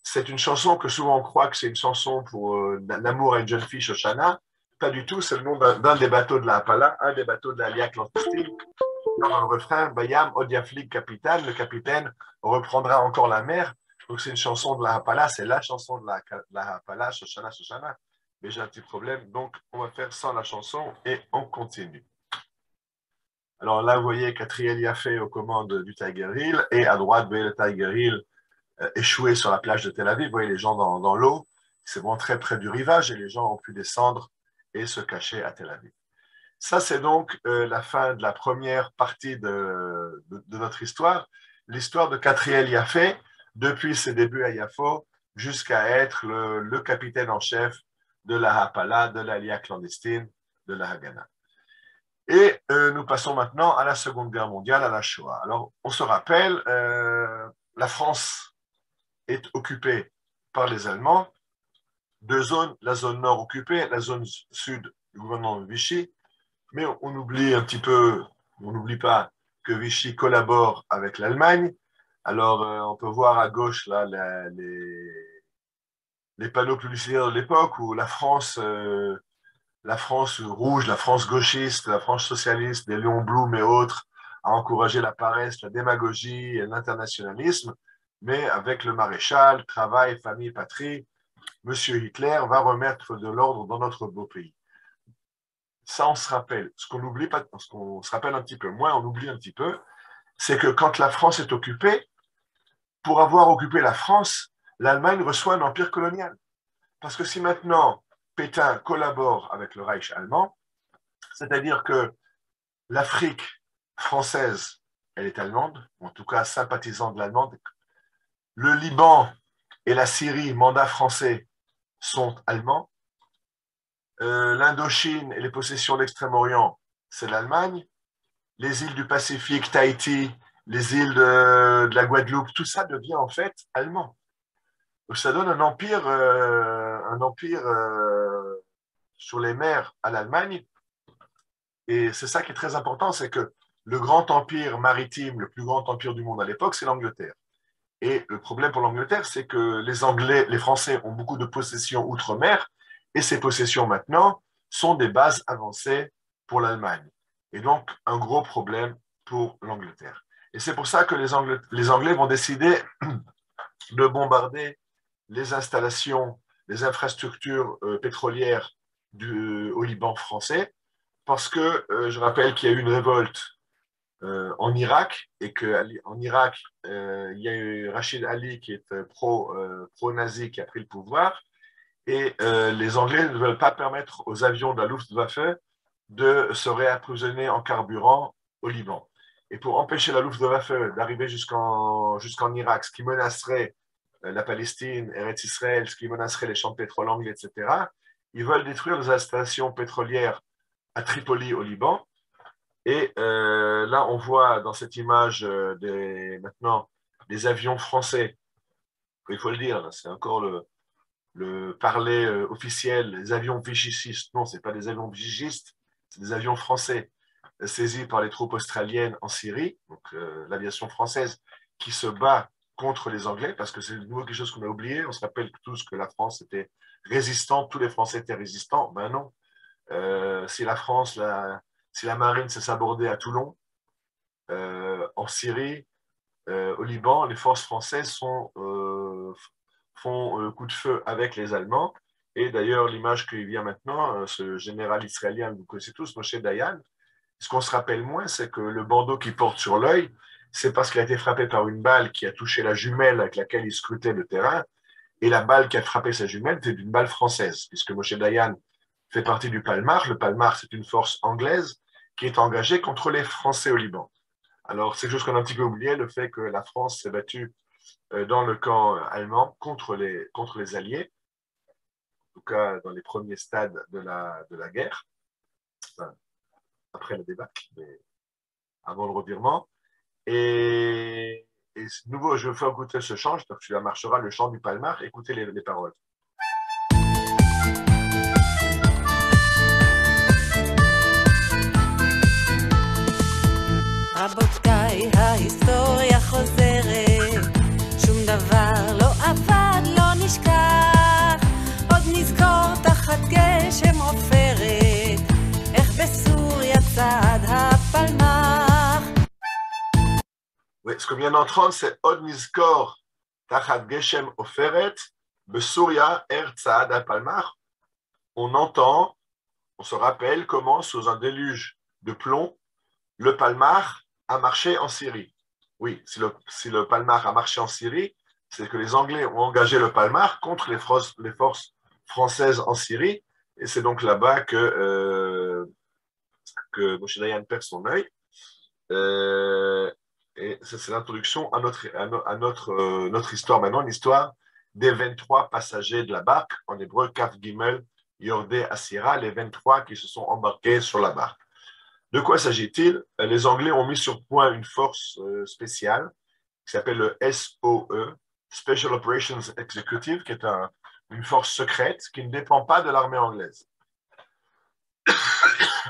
C'est une chanson que souvent on croit que c'est une chanson pour l'amour à une jeune fille, Shoshana. Pas du tout, c'est le nom d'un des bateaux de la Hapala, un des bateaux de l'Alliance clandestine. Dans le refrain, Bayam Od Yaflik Kapitan, le capitaine reprendra encore la mer. Donc c'est une chanson de la Hapala, c'est la chanson de la Hapala, Shoshana, Shoshana. Mais j'ai un petit problème, donc on va faire sans la chanson et on continue. Alors là, vous voyez Catriel Yafé aux commandes du Tiger Hill et à droite, vous voyez le Tiger Hill échoué sur la plage de Tel Aviv. Vous voyez les gens dans l'eau, c'est vraiment très près du rivage et les gens ont pu descendre et se cacher à Tel Aviv. Ça, c'est donc la fin de la première partie de notre histoire, l'histoire de Catriel Yafé, depuis ses débuts à Yafo jusqu'à être le capitaine en chef de la Hapala, de l'Aliyah clandestine, de la Haganah. Et nous passons maintenant à la Seconde Guerre mondiale, à la Shoah. Alors, on se rappelle, la France est occupée par les Allemands, deux zones, la zone nord occupée, la zone sud du gouvernement de Vichy, mais on oublie un petit peu, on n'oublie pas que Vichy collabore avec l'Allemagne. Alors, on peut voir à gauche là les panneaux publicitaires de l'époque où la France rouge, la France gauchiste, la France socialiste, les Léon Blum et autres, a encouragé la paresse, la démagogie et l'internationalisme, mais avec le maréchal, travail, famille, patrie, M. Hitler va remettre de l'ordre dans notre beau pays. Ça, on se rappelle. Ce qu'on oublie pas, ce qu'on se rappelle un petit peu moins, on oublie un petit peu, c'est que quand la France est occupée, pour avoir occupé la France, l'Allemagne reçoit un empire colonial. Parce que si maintenant Pétain collabore avec le Reich allemand, c'est-à-dire que l'Afrique française, elle est allemande, en tout cas sympathisante de l'allemande. Le Liban et la Syrie, mandat français, sont allemands. L'Indochine et les possessions d'Extrême-Orient, c'est l'Allemagne. Les îles du Pacifique, Tahiti, les îles de la Guadeloupe, tout ça devient en fait allemand. Donc ça donne un empire sur les mers à l'Allemagne. Et c'est ça qui est très important, c'est que le grand empire maritime, le plus grand empire du monde à l'époque, c'est l'Angleterre. Et le problème pour l'Angleterre, c'est que les Français ont beaucoup de possessions outre-mer, et ces possessions maintenant sont des bases avancées pour l'Allemagne. Et donc, un gros problème pour l'Angleterre. Et c'est pour ça que les Anglais vont décider de bombarder les installations, les infrastructures pétrolières au Liban français, parce que je rappelle qu'il y a eu une révolte en Irak et qu'en Irak, il y a eu Rachid Ali qui est pro-nazi qui a pris le pouvoir et les Anglais ne veulent pas permettre aux avions de la Luftwaffe de se réapprovisionner en carburant au Liban. Et pour empêcher la Luftwaffe d'arriver jusqu'en Irak, ce qui menacerait la Palestine, Eretz Israël, ce qui menacerait les champs de pétrole anglais, etc., ils veulent détruire les installations pétrolières à Tripoli au Liban. Et là, on voit dans cette image maintenant des avions français. Il faut le dire, c'est encore le parler officiel, les avions vigicistes. Non, ce n'est pas des avions vigicistes, c'est des avions français saisis par les troupes australiennes en Syrie, donc l'aviation française qui se bat contre les Anglais, parce que c'est de nouveau quelque chose qu'on a oublié. On se rappelle tous que la France était résistante, tous les Français étaient résistants. Ben non. Si la marine s'est sabordée à Toulon, en Syrie, au Liban, les forces françaises font coup de feu avec les Allemands. Et d'ailleurs, l'image qui vient maintenant, ce général israélien, vous connaissez tous, Moshe Dayan, ce qu'on se rappelle moins, c'est que le bandeau qu'il porte sur l'œil, c'est parce qu'il a été frappé par une balle qui a touché la jumelle avec laquelle il scrutait le terrain. Et la balle qui a frappé sa jumelle, c'est une balle française, puisque Moshe Dayan fait partie du Palmar. Le Palmar, c'est une force anglaise qui est engagée contre les Français au Liban. Alors, c'est quelque chose qu'on a un petit peu oublié, le fait que la France s'est battue dans le camp allemand contre les Alliés, en tout cas dans les premiers stades de la guerre, enfin, après le débâcle, mais avant le revirement. Et de nouveau, je vais vous faire écouter ce chant, j'espère que tu la marchera, le chant du Palmar, écoutez les paroles. רבותיי, ההיסטוריה חוזרת, שום דבר לא עבד, לא נשכח, עוד נזכור תחת גשם עופרת, איך בסוריה צעד הפלמ"ח. Oui, ce qu'on vient d'entendre, c'est Od Nizkor Tachat Geshem Oferet, Besuria Er Tzaad al-Palmar. On entend, on se rappelle comment, sous un déluge de plomb, le Palmar a marché en Syrie. Oui, si le Palmar a marché en Syrie, c'est que les Anglais ont engagé le Palmar contre les forces françaises en Syrie, et c'est donc là-bas que Moshe Dayan perd son œil. Et ça, c'est l'introduction à notre histoire maintenant, l'histoire des 23 passagers de la barque, en hébreu, Kaf Gimel, Yordé Asira, les 23 qui se sont embarqués sur la barque. De quoi s'agit-il? Les Anglais ont mis sur point une force spéciale qui s'appelle le SOE, Special Operations Executive, qui est une force secrète qui ne dépend pas de l'armée anglaise.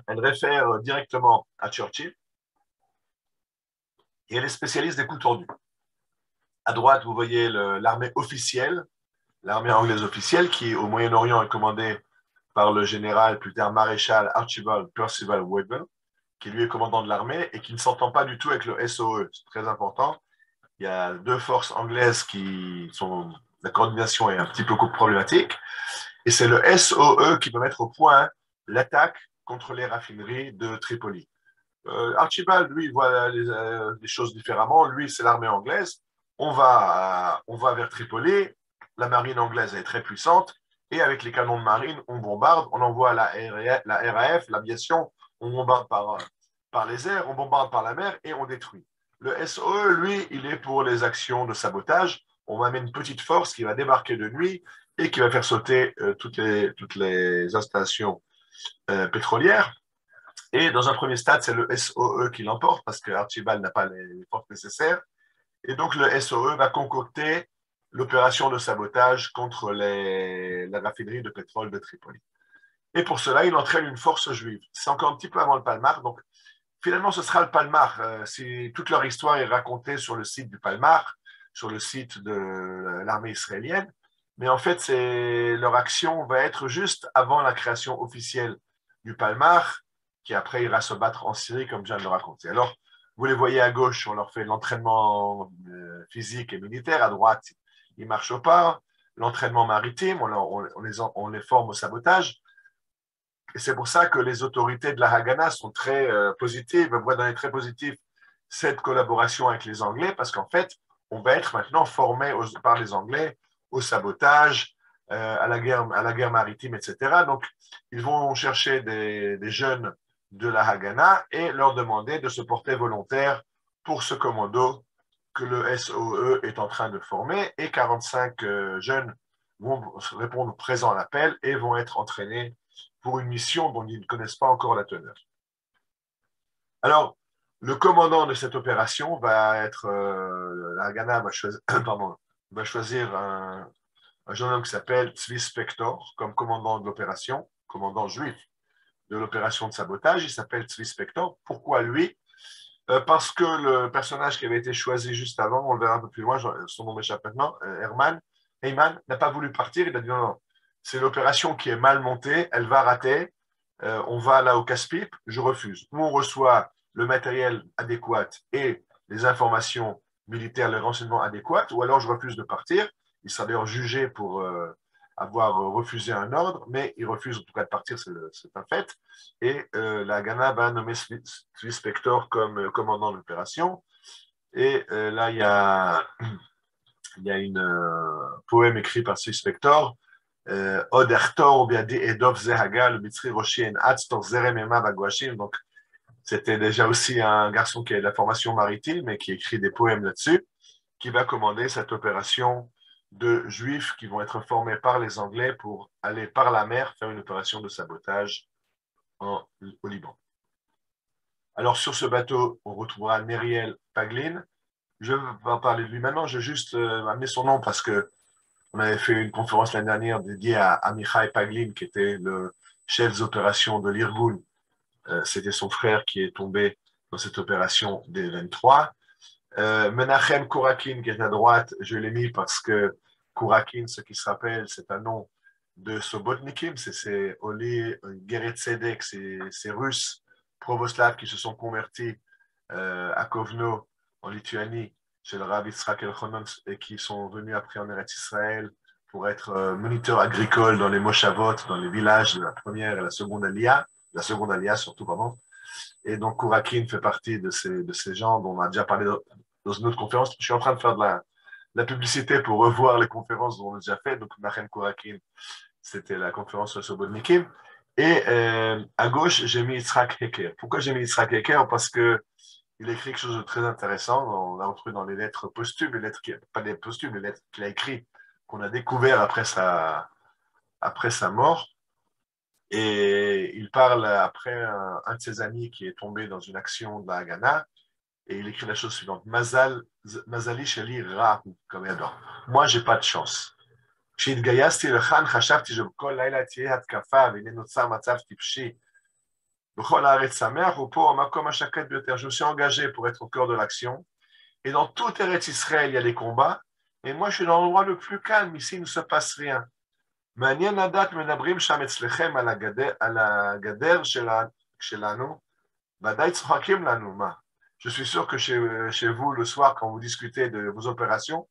Elle réfère directement à Churchill et elle est spécialiste des coups tordus. À droite, vous voyez l'armée officielle, l'armée anglaise officielle, qui au Moyen-Orient est commandée par le général, plus tard maréchal Archibald Percival Wavell, qui lui est commandant de l'armée et qui ne s'entend pas du tout avec le SOE. C'est très important. Il y a deux forces anglaises qui sont... La coordination est un petit peu problématique. Et c'est le SOE qui peut mettre au point l'attaque contre les raffineries de Tripoli. Archibald, lui, voit les choses différemment. Lui, c'est l'armée anglaise. On va vers Tripoli. La marine anglaise est très puissante. Et avec les canons de marine, on bombarde. On envoie la RAF, l'aviation. On bombarde par les airs, on bombarde par la mer et on détruit. Le SOE, lui, il est pour les actions de sabotage. On va mettre une petite force qui va débarquer de nuit et qui va faire sauter toutes les installations pétrolières. Et dans un premier stade, c'est le SOE qui l'emporte parce que Archibald n'a pas les forces nécessaires. Et donc, le SOE va concocter l'opération de sabotage contre la raffinerie de pétrole de Tripoli. Et pour cela, il entraîne une force juive. C'est encore un petit peu avant le Palmar. Donc, finalement, ce sera le Palmar. Si toute leur histoire est racontée sur le site du Palmar, sur le site de l'armée israélienne. Mais en fait, leur action va être juste avant la création officielle du Palmar, qui après ira se battre en Syrie, comme je viens de le raconter. Alors, vous les voyez à gauche, on leur fait l'entraînement physique et militaire. À droite, ils marchent au pas. L'entraînement maritime, on les forme au sabotage. Et c'est pour ça que les autorités de la Haganah sont très positives, voient dans les très positifs cette collaboration avec les Anglais, parce qu'en fait, on va être maintenant formé par les Anglais au sabotage, à la guerre maritime, etc. Donc, ils vont chercher des jeunes de la Haganah et leur demander de se porter volontaire pour ce commando que le SOE est en train de former. Et 45 jeunes vont répondre présent à l'appel et vont être entraînés pour une mission dont ils ne connaissent pas encore la teneur. Alors, le commandant de cette opération va être, la Haganah va choisir un jeune homme qui s'appelle Tzvi Spector comme commandant de l'opération, commandant juif de l'opération de sabotage. Il s'appelle Tzvi Spector. Pourquoi lui? Parce que le personnage qui avait été choisi juste avant, on le verra un peu plus loin, son nom m'échappe maintenant, Heyman, n'a pas voulu partir. Il a dit non, non, c'est l'opération qui est mal montée, elle va rater. On va là au casse-pipe, je refuse. Nous, on reçoit le matériel adéquat et les informations militaires, les renseignements adéquats, ou alors je refuse de partir. Il sera d'ailleurs jugé pour avoir refusé un ordre, mais il refuse en tout cas de partir, c'est un fait. Et la Haganah va nommer Zvi Spector comme commandant de l'opération. Et là, il y a un poème écrit par Zvi Spector, Od Ertor Biadi Edov Zehaga, le Mitzri Roshi En Atz Tor Zerem Ema Bagwashim. Donc, c'était déjà aussi un garçon qui a de la formation maritime, mais qui écrit des poèmes là-dessus, qui va commander cette opération de juifs qui vont être formés par les Anglais pour aller par la mer faire une opération de sabotage au Liban. Alors, sur ce bateau, on retrouvera Neriel Paglin. Je vais en parler de lui maintenant. Je vais juste amener son nom parce que on avait fait une conférence l'année dernière dédiée à Michael Paglin, qui était le chef des opérations de l'Irgun. C'était son frère qui est tombé dans cette opération des 23. Menachem Kourakin, qui est à droite, je l'ai mis parce que Kourakin, ce qui se rappelle, c'est un nom de Sobotnikim, c'est Oli Geretsedek, c'est Russes, provoslaves qui se sont convertis à Kovno, en Lituanie, chez le Rav Yitzhak Elchanan, et qui sont venus après en Eretz Israël pour être moniteurs agricoles dans les Moshavot, dans les villages de la première et la seconde Aliyah surtout, pardon. Et donc, Kourakin fait partie de ces gens dont on a déjà parlé dans une autre conférence. Je suis en train de faire de la publicité pour revoir les conférences dont on a déjà fait. Donc, Menachem Kourakin, c'était la conférence sur Sobotnikim. Et à gauche, j'ai mis Yitzhak Heker. Pourquoi j'ai mis Yitzhak Heker? Parce que il a écrit quelque chose de très intéressant. On l'a retrouvé dans les lettres posthumes, pas les posthumes, les lettres qu'il a écrites, qu'on a découvert après sa mort. Et il parle après un de ses amis qui est tombé dans une action de la Haganah, et il écrit la chose suivante: Mazali sheli rahu, comme il moi, j'ai pas de chance. כשהתגייסתי לכאן חשבתי שבכל לילה תהיה התקפה והנה נוצר מצב טיפשי. בכל הארץ שמח ופה המקום השקט ביותר. Je me suis engagé pour être au cœur de l'action. Et dans tout Eretz Israël, il y a des combats. Et moi, je suis dans l'endroit le plus calme. Ici, il ne se passe rien. מעניין לדעת מדברים שם אצלכם על הגדר שלנו, ודאי צוחקים לנו, מה? Je suis sûr que chez vous, le soir, quand vous discutez de vos opérations,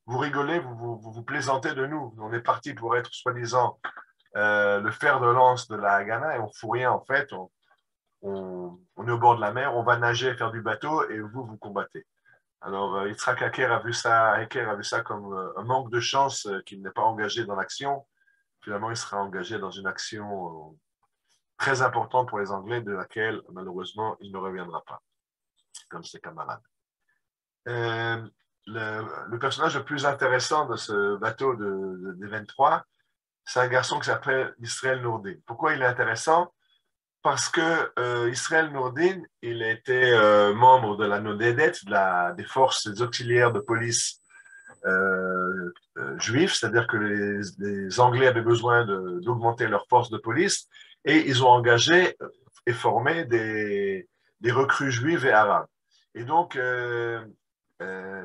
vous rigolez, vous plaisantez de nous. On est parti pour être, soi-disant, le fer de lance de la Haganah, et on ne fout rien, en fait. On est au bord de la mer, on va nager, faire du bateau, et vous combattez. Alors, Yitzhak Heker a vu ça comme un manque de chance qu'il n'est pas engagé dans l'action. Finalement, il sera engagé dans une action très importante pour les Anglais, de laquelle, malheureusement, il ne reviendra pas, comme ses camarades. Le personnage le plus intéressant de ce bateau des 23, c'est un garçon qui s'appelle Israël Nourdin. Pourquoi il est intéressant? Parce que Israël Nourdin, il était membre de la Nodedet, des forces des auxiliaires de police juifs, c'est-à-dire que les Anglais avaient besoin d'augmenter leur force de police, et ils ont engagé et formé des recrues juives et arabes. Et donc,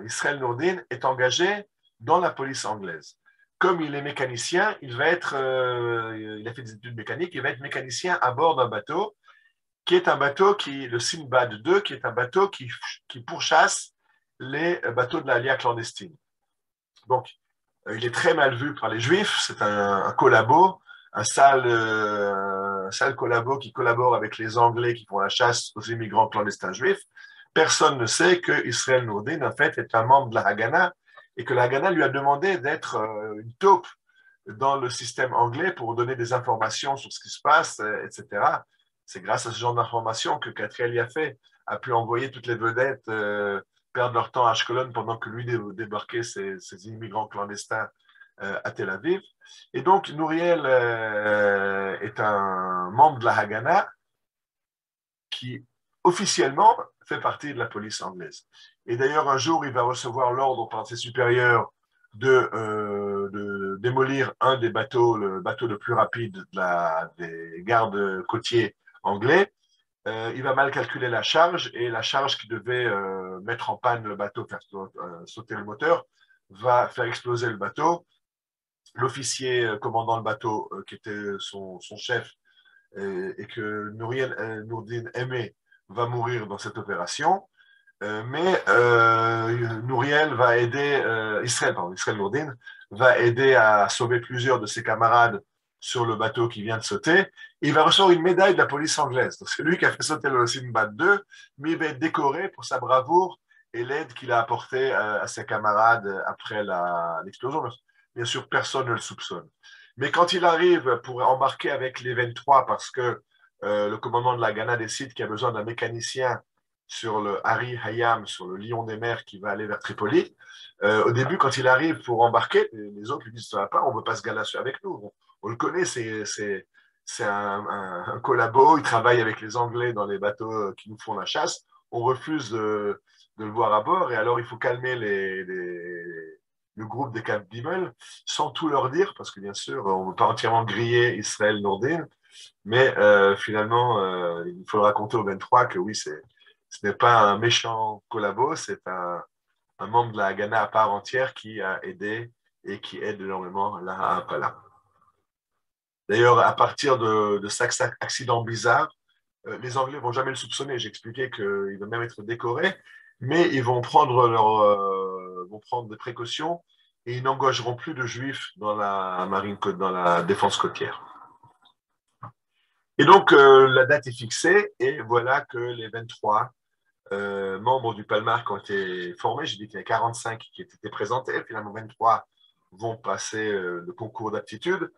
Israël Nourdin est engagé dans la police anglaise. Comme il est mécanicien, il a fait des études mécaniques, il va être mécanicien à bord d'un bateau, qui est un bateau le Sinbad 2, qui est un bateau qui pourchasse les bateaux de l'Aliyah clandestine. Donc, il est très mal vu par les Juifs, c'est un collabo, un sale collabo qui collabore avec les Anglais qui font la chasse aux immigrants clandestins juifs. Personne ne sait que Israël Nourdin, en fait, est un membre de la Haganah, et que la Haganah lui a demandé d'être une taupe dans le système anglais pour donner des informations sur ce qui se passe, etc. C'est grâce à ce genre d'informations que Katriel Yafé a pu envoyer toutes les vedettes perdre leur temps à Ashkelon pendant que lui débarquait ses immigrants clandestins à Tel Aviv. Et donc, Nouriel est un membre de la Haganah qui, officiellement, fait partie de la police anglaise. Et d'ailleurs, un jour, il va recevoir l'ordre par ses supérieurs de démolir un des bateaux, le bateau le plus rapide des gardes côtiers anglais. Il va mal calculer la charge, et la charge qui devait mettre en panne le bateau, faire sauter le moteur, va faire exploser le bateau. L'officier commandant le bateau, qui était son chef, et que Nourdin aimait, va mourir dans cette opération, mais Nouriel va aider, Israël Nourdine, va aider à sauver plusieurs de ses camarades sur le bateau qui vient de sauter. Il va recevoir une médaille de la police anglaise. C'est lui qui a fait sauter le Sinbad 2, mais il va être décoré pour sa bravoure et l'aide qu'il a apportée à ses camarades après l'explosion. Bien sûr, personne ne le soupçonne. Mais quand il arrive pour embarquer avec les 23, parce que le commandement de la Ghana décide qu'il y a besoin d'un mécanicien sur le Harry Hayam, sur le Lion des mers qui va aller vers Tripoli, au début, quand il arrive pour embarquer, les autres lui disent « ça va pas, on ne veut pas ce gars-là avec nous. On le connaît, c'est un collabo, il travaille avec les Anglais dans les bateaux qui nous font la chasse. On refuse de le voir à bord et alors il faut calmer le groupe des Cap Dimmel sans tout leur dire, parce que bien sûr, on ne veut pas entièrement griller Israël Nourdine, mais finalement, il faut raconter au 23 que oui, ce n'est pas un méchant collabo, c'est un membre de la Ghana à part entière qui a aidé et qui aide énormément là à Apala. D'ailleurs, à partir de cet accident bizarre, les Anglais ne vont jamais le soupçonner. J'expliquais qu'il va même être décoré, mais ils vont prendre des précautions et ils n'engageront plus de Juifs dans la marine, dans la défense côtière. Et donc, la date est fixée et voilà que les 23 membres du Palmar ont été formés. J'ai dit qu'il y a 45 qui étaient présentés. Finalement, 23 vont passer le concours d'aptitude.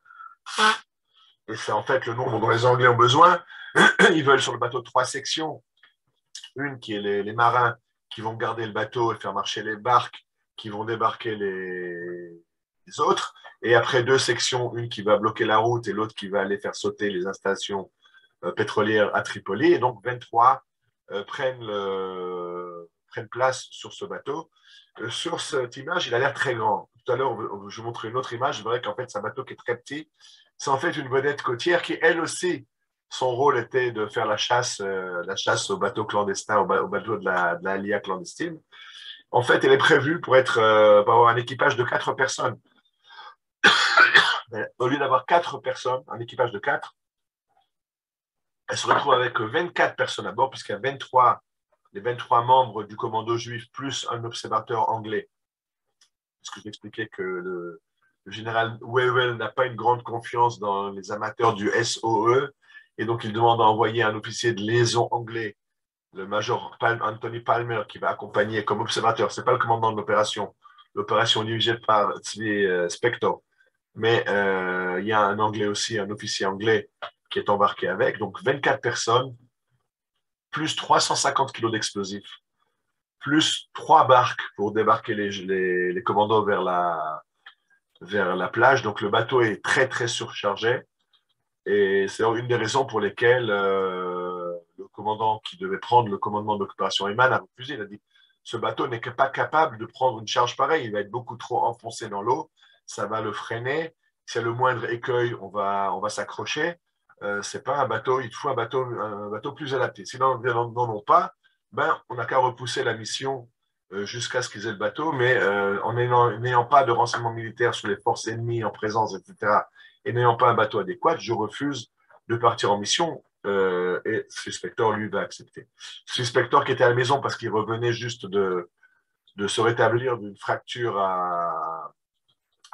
Et c'est en fait le nombre dont les Anglais ont besoin. Ils veulent sur le bateau 3 sections. Une qui est les marins qui vont garder le bateau et faire marcher les barques, qui vont débarquer les autres. Et après 2 sections, une qui va bloquer la route et l'autre qui va aller faire sauter les installations pétrolières à Tripoli. Et donc 23 prennent place sur ce bateau. Sur cette image, il a l'air très grand. Tout à l'heure, je vous montre une autre image. Je verrai qu'en fait, c'est un bateau qui est très petit. C'est en fait une vedette côtière qui, elle aussi, son rôle était de faire la chasse aux bateaux clandestins, au bateau de la LIA clandestine. En fait, elle est prévue pour avoir un équipage de 4 personnes. Au lieu d'avoir 4 personnes, un équipage de 4, elle se retrouve avec 24 personnes à bord, puisqu'il y a les 23 membres du commando juif, plus un observateur anglais. Parce que j'expliquais que le général Wewell n'a pas une grande confiance dans les amateurs du SOE, et donc il demande à envoyer un officier de liaison anglais, le major Anthony Palmer, qui va accompagner comme observateur. Ce n'est pas le commandant de l'opération. L'opération est dirigée par Tzvi Spector. Mais il y a un anglais aussi, un officier anglais qui est embarqué avec. Donc 24 personnes, plus 350 kilos d'explosifs, plus 3 barques pour débarquer les commandos vers la plage. Donc le bateau est très, très surchargé. Et c'est une des raisons pour lesquelles le commandant qui devait prendre le commandement de l'opération Eman a refusé. Il a dit, ce bateau n'est pas capable de prendre une charge pareille. Il va être beaucoup trop enfoncé dans l'eau. Ça va le freiner. Si y a le moindre écueil, on va s'accrocher. C'est pas un bateau, il faut un bateau plus adapté. Sinon, n'en ont pas, on n'a qu'à repousser la mission jusqu'à ce qu'ils aient le bateau, mais en n'ayant pas de renseignements militaires sur les forces ennemies en présence, etc., et n'ayant pas un bateau adéquat, je refuse de partir en mission et Spector, lui, va accepter. Spector qui était à la maison parce qu'il revenait juste de se rétablir d'une fracture à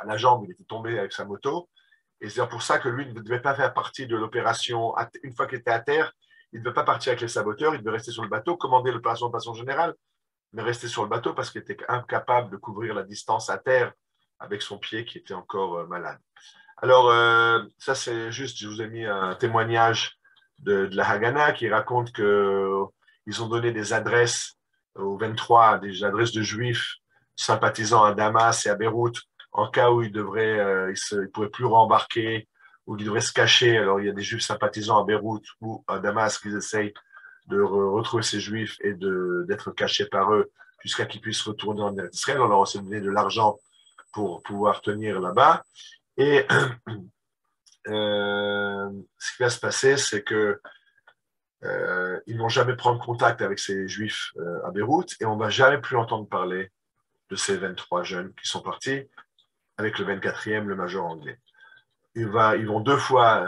la jambe, il était tombé avec sa moto. Et c'est pour ça que lui ne devait pas faire partie de l'opération. Une fois qu'il était à terre, il ne devait pas partir avec les saboteurs, il devait rester sur le bateau, commander l'opération de façon générale, mais rester sur le bateau parce qu'il était incapable de couvrir la distance à terre avec son pied qui était encore malade. Alors, ça c'est juste, je vous ai mis un témoignage de la Haganah qui raconte qu'ils ont donné des adresses aux 23, des adresses de juifs sympathisant à Damas et à Beyrouth, en cas où il ne pourrait plus rembarquer, ou il devrait se cacher. Alors, il y a des juifs sympathisants à Beyrouth ou à Damas qui essayent de retrouver ces juifs et d'être cachés par eux jusqu'à qu'ils puissent retourner en Israël. On leur a donné de l'argent pour pouvoir tenir là-bas. Et ce qui va se passer, c'est que ils ne vont jamais prendre contact avec ces juifs à Beyrouth et on ne va jamais plus entendre parler de ces 23 jeunes qui sont partis avec le 24e, le major anglais. Ils vont 2 fois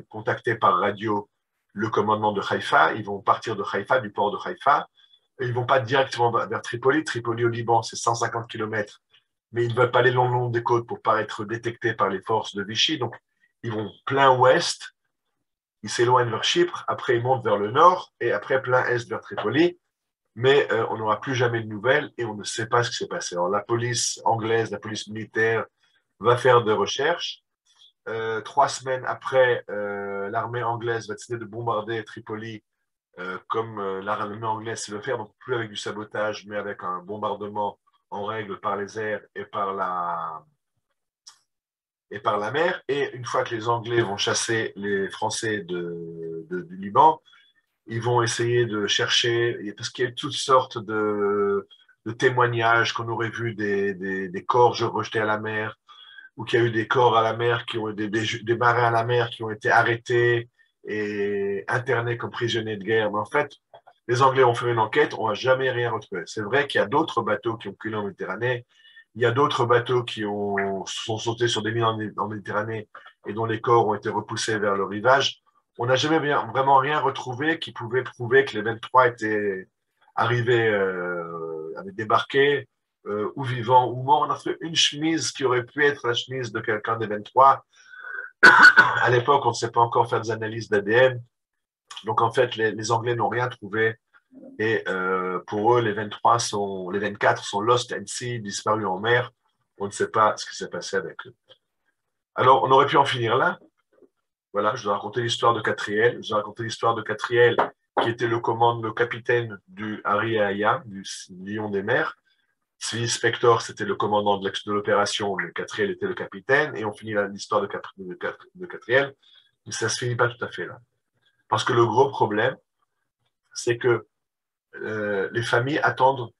contacter par radio le commandement de Haïfa. Ils vont partir de Haïfa, du port de Haïfa. Et ils ne vont pas directement vers Tripoli. Tripoli au Liban, c'est 150 km. Mais ils ne veulent pas aller le long des côtes pour ne pas être détectés par les forces de Vichy. Donc, ils vont plein ouest. Ils s'éloignent vers Chypre. Après, ils montent vers le nord. Et après, plein est vers Tripoli. Mais on n'aura plus jamais de nouvelles et on ne sait pas ce qui s'est passé. Alors, la police anglaise, la police militaire va faire des recherches. 3 semaines après, l'armée anglaise va décider de bombarder Tripoli comme l'armée anglaise sait le faire, donc plus avec du sabotage, mais avec un bombardement en règle par les airs et par la mer. Et une fois que les Anglais vont chasser les Français du Liban, ils vont essayer de chercher, parce qu'il y a toutes sortes de témoignages qu'on aurait vu des corps rejetés à la mer, ou qu'il y a eu des corps à la mer, des marins à la mer qui ont été arrêtés et internés comme prisonniers de guerre. Mais en fait, les Anglais ont fait une enquête, on n'a jamais rien retrouvé. C'est vrai qu'il y a d'autres bateaux qui ont coulé en Méditerranée, il y a d'autres bateaux qui sont sautés sur des mines en Méditerranée et dont les corps ont été repoussés vers le rivage. On n'a jamais vraiment rien retrouvé qui pouvait prouver que les 23 étaient arrivés, avaient débarqué, ou vivants ou morts. On a fait une chemise qui aurait pu être la chemise de quelqu'un des 23. À l'époque, on ne sait pas encore faire des analyses d'ADN. Donc, en fait, les Anglais n'ont rien trouvé. Et pour eux, les 24 sont lost at sea, disparus en mer. On ne sait pas ce qui s'est passé avec eux. Alors, on aurait pu en finir là. Voilà, je dois raconter l'histoire de Catriel. Je dois raconter l'histoire de Catriel, qui était le capitaine du Harry Aya, du Lion des mers. Sylvie Spector, c'était le commandant de l'opération, mais Catriel était le capitaine, et on finit l'histoire de Catriel, mais ça ne se finit pas tout à fait là. Parce que le gros problème, c'est que les familles attendent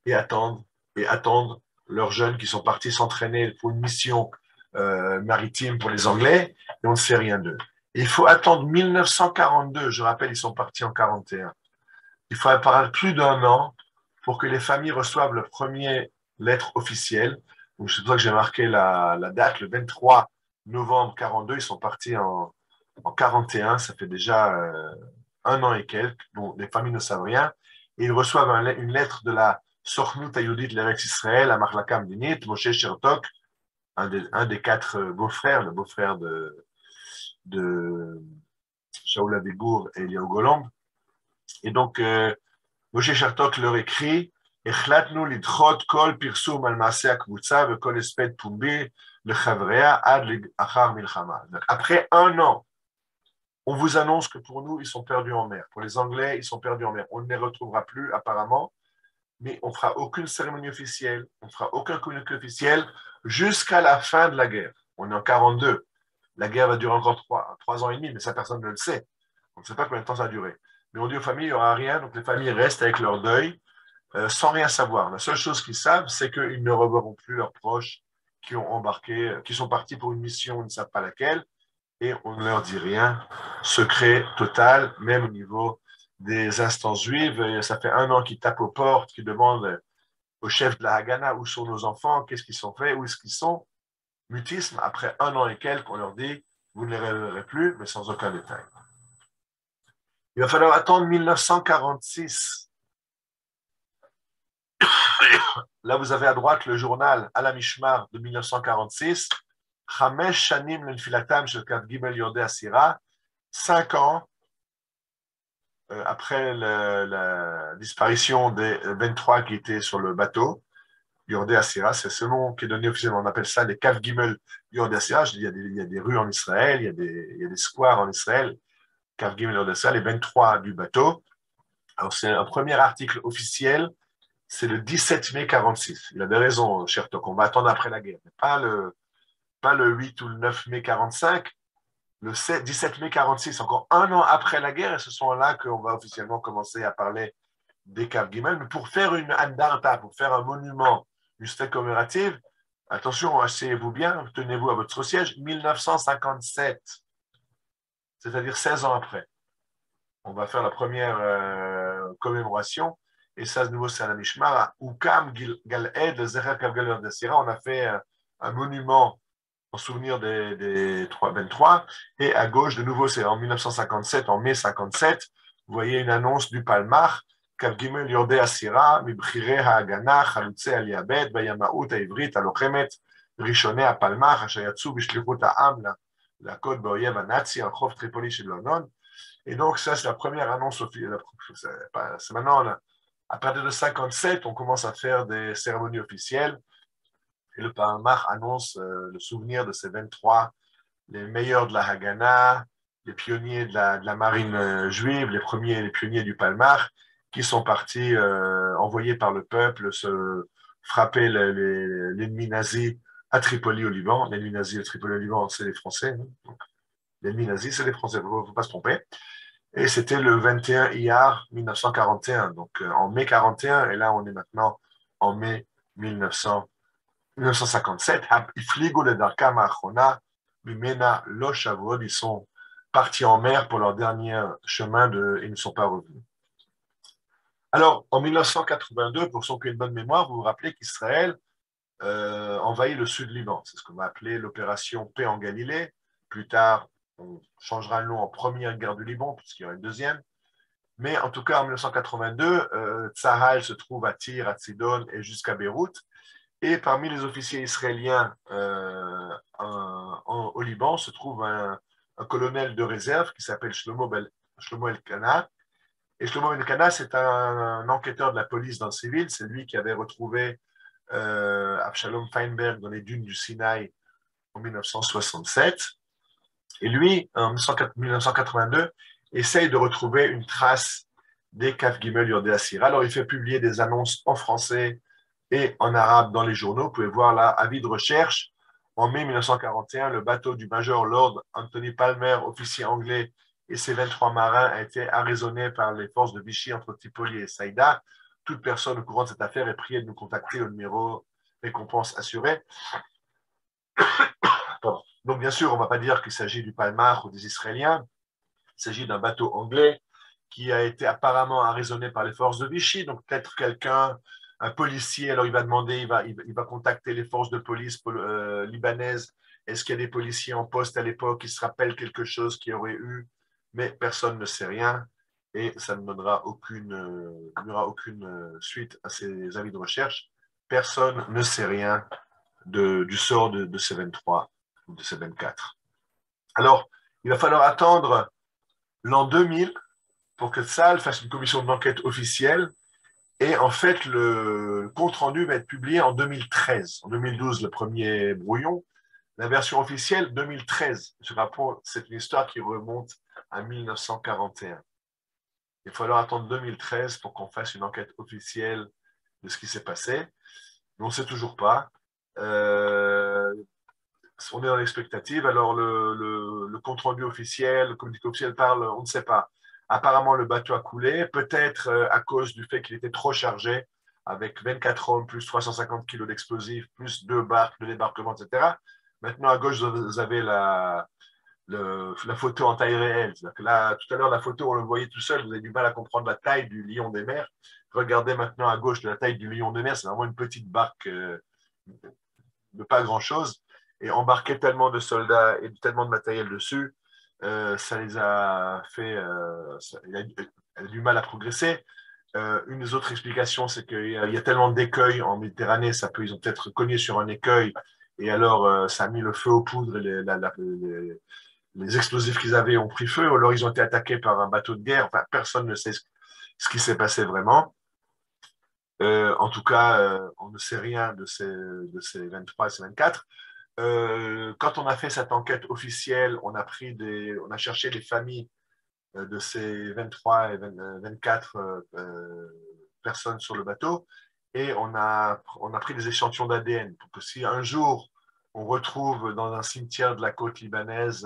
et attendent et attendent leurs jeunes qui sont partis s'entraîner pour une mission maritime pour les Anglais, et on ne sait rien d'eux. Il faut attendre 1942, je rappelle, ils sont partis en 41. Il faut attendre plus d'1 an pour que les familles reçoivent le premier lettre officielle. Donc, c'est pour ça que j'ai marqué la date, le 23 novembre 42. Ils sont partis en 41. Ça fait déjà 1 an et quelques. Bon, les familles ne savent rien. Et ils reçoivent une lettre de la Sochnout Ayudit l'Eretz Israël, à Marlaka Medinit, Moshe Chertok, un des 4 beaux-frères, le beau-frère de Shaul Avigour et Eliyahu Goland. Et donc, Moshe Chertok leur écrit החלטנו לדחות כל פרסום על מעשה הקבוצה וכל הספד פומבי לחבריה עד לאחר מלחמה. Après 1 an, on vous annonce que pour nous, ils sont perdus en mer. Pour les Anglais, ils sont perdus en mer. On ne les retrouvera plus apparemment, mais on ne fera aucune cérémonie officielle, on ne fera aucun communiqué officiel jusqu'à la fin de la guerre. On est en 42. La guerre va durer encore 3 ans et demi, mais ça, personne ne le sait. On ne sait pas combien de temps ça va durer. Mais on dit aux familles, il n'y aura rien, donc les familles restent avec leur deuil, sans rien savoir. La seule chose qu'ils savent, c'est qu'ils ne reverront plus leurs proches qui ont embarqué, qui sont partis pour une mission, ils ne savent pas laquelle, et on ne leur dit rien. Secret total, même au niveau des instances juives. Et ça fait 1 an qu'ils tapent aux portes, qu'ils demandent au chef de la Haganah où sont nos enfants, qu'est-ce qu'ils sont faits, où est-ce qu'ils sont. Mutisme, après 1 an et quelques, on leur dit, vous ne les reverrez plus, mais sans aucun détail. Il va falloir attendre 1946. Là, vous avez à droite le journal à la Mishmar de 1946. 5 shanim l'enfilatam shel Kav Gimel Yordei Asira. 5 ans après la disparition des 23 qui étaient sur le bateau Yordei Asira. C'est ce nom qui est donné officiellement. On appelle ça les Kav Gimel Yordei Asira. Il y a des rues en Israël, il y a des squares en Israël. Kav Gimel Yordei Asira, les 23 du bateau. Alors, c'est un premier article officiel. C'est le 17 mai 46. Il avait raison, Chertok. On va attendre après la guerre. Pas le 8 ou le 9 mai 45. Le 17 mai 46, encore 1 an après la guerre. Et ce sont là qu'on va officiellement commencer à parler des Kav Gimel. Mais pour faire une andarta, pour faire un monument, une statue commémorative, attention, asseyez-vous bien, tenez-vous à votre siège, 1957. C'est-à-dire 16 ans après. On va faire la première commémoration. Et ça, de nouveau, c'est à la Mishmar. Ukam Galed, Zecher Kav Gimel Yordei Asira. On a fait un monument en souvenir des 23. Et à gauche, de nouveau, c'est en 1957, en mai 57, vous voyez une annonce du Palmach, Kav Gimel Yordei Asira, Mibchirei Ha'agana, Chalutzei Aliyabet, Bayamaout Ha'ivrit, Halochemet, Rishonei Ha'Palmach, Asher Yatsu Bishlichut Ha'am, la côte Ba'oyev Ha'Nazi, Archov Tripoli chez London. Et donc, ça, c'est la première annonce officielle. C'est maintenant, à partir de 57, on commence à faire des cérémonies officielles. Et le Palmach annonce le souvenir de ces 23, les meilleurs de la Haganah, les pionniers de la marine juive, les pionniers du Palmach, qui sont partis envoyés par le peuple se frapper l'ennemi nazi à Tripoli au Liban. L'ennemi nazi à Tripoli au Liban, c'est les Français. Hein. L'ennemi nazi, c'est les Français, il ne faut pas se tromper. Et c'était le 21 Iyar 1941, donc en mai 41, et là on est maintenant en mai 1957. Ils sont partis en mer pour leur dernier chemin et ne sont pas revenus. Alors, en 1982, pour ceux qui ont une bonne mémoire, vous vous rappelez qu'Israël envahit le sud Liban. C'est ce qu'on va appeler l'opération Paix en Galilée. Plus tard, on changera le nom en Première guerre du Liban, puisqu'il y aura une deuxième. Mais en tout cas, en 1982, Tsahal se trouve à Tyr, à Sidon et jusqu'à Beyrouth. Et parmi les officiers israéliens au Liban se trouve un colonel de réserve qui s'appelle Shlomo Elkana. Et Shlomo Elkana, c'est un enquêteur de la police dans le civil. C'est lui qui avait retrouvé Avshalom Feinberg dans les dunes du Sinaï en 1967. Et lui, en 1982, essaye de retrouver une trace des Kaf Gimel Yordei Asira. Alors, il fait publier des annonces en français et en arabe dans les journaux. Vous pouvez voir là, avis de recherche. En mai 1941, le bateau du Major Lord Anthony Palmer, officier anglais, et ses 23 marins a été arraisonné par les forces de Vichy entre Tripoli et Saïda. Toute personne au courant de cette affaire est priée de nous contacter au numéro récompense assurée. Donc, bien sûr, on ne va pas dire qu'il s'agit du Palmach ou des Israéliens. Il s'agit d'un bateau anglais qui a été apparemment arraisonné par les forces de Vichy. Donc, peut-être quelqu'un, un policier, alors il va demander, il va contacter les forces de police libanaises. Est-ce qu'il y a des policiers en poste à l'époque qui se rappellent quelque chose qu'il y aurait eu? Mais personne ne sait rien et ça ne donnera il n'y aura aucune suite à ces avis de recherche. Personne ne sait rien du sort de ces 23 ou de ces 24. Alors, il va falloir attendre l'an 2000 pour que Tzahal fasse une commission d'enquête officielle. Et en fait, le compte-rendu va être publié en 2013. En 2012, le premier brouillon. La version officielle, 2013. Je rappelle, c'est une histoire qui remonte à 1941. Il va falloir attendre 2013 pour qu'on fasse une enquête officielle de ce qui s'est passé. Mais on ne sait toujours pas. On est dans l'expectative. Alors, le compte-rendu officiel, le communiqué officiel parle, on ne sait pas. Apparemment, le bateau a coulé, peut-être à cause du fait qu'il était trop chargé, avec 24 hommes, plus 350 kilos d'explosifs, plus 2 barques de débarquement, etc. Maintenant, à gauche, vous avez la photo en taille réelle. Que là, tout à l'heure, la photo, on le voyait tout seul, vous avez du mal à comprendre la taille du lion des mers. Regardez maintenant à gauche de la taille du lion des mers, c'est vraiment une petite barque de pas grand-chose. Et embarquer tellement de soldats et tellement de matériel dessus, ça les a fait, elle a du mal à progresser. Une des autres explications, c'est qu'il y a tellement d'écueils en Méditerranée, ils ont peut-être cogné sur un écueil, et alors ça a mis le feu aux poudres, et les explosifs qu'ils avaient ont pris feu, ou alors ils ont été attaqués par un bateau de guerre. Enfin, personne ne sait ce qui s'est passé vraiment. En tout cas, on ne sait rien de ces 23 et ces 24. Quand on a fait cette enquête officielle, on a cherché les familles de ces 23 et 24 personnes sur le bateau et on a pris des échantillons d'ADN pour que si un jour on retrouve dans un cimetière de la côte libanaise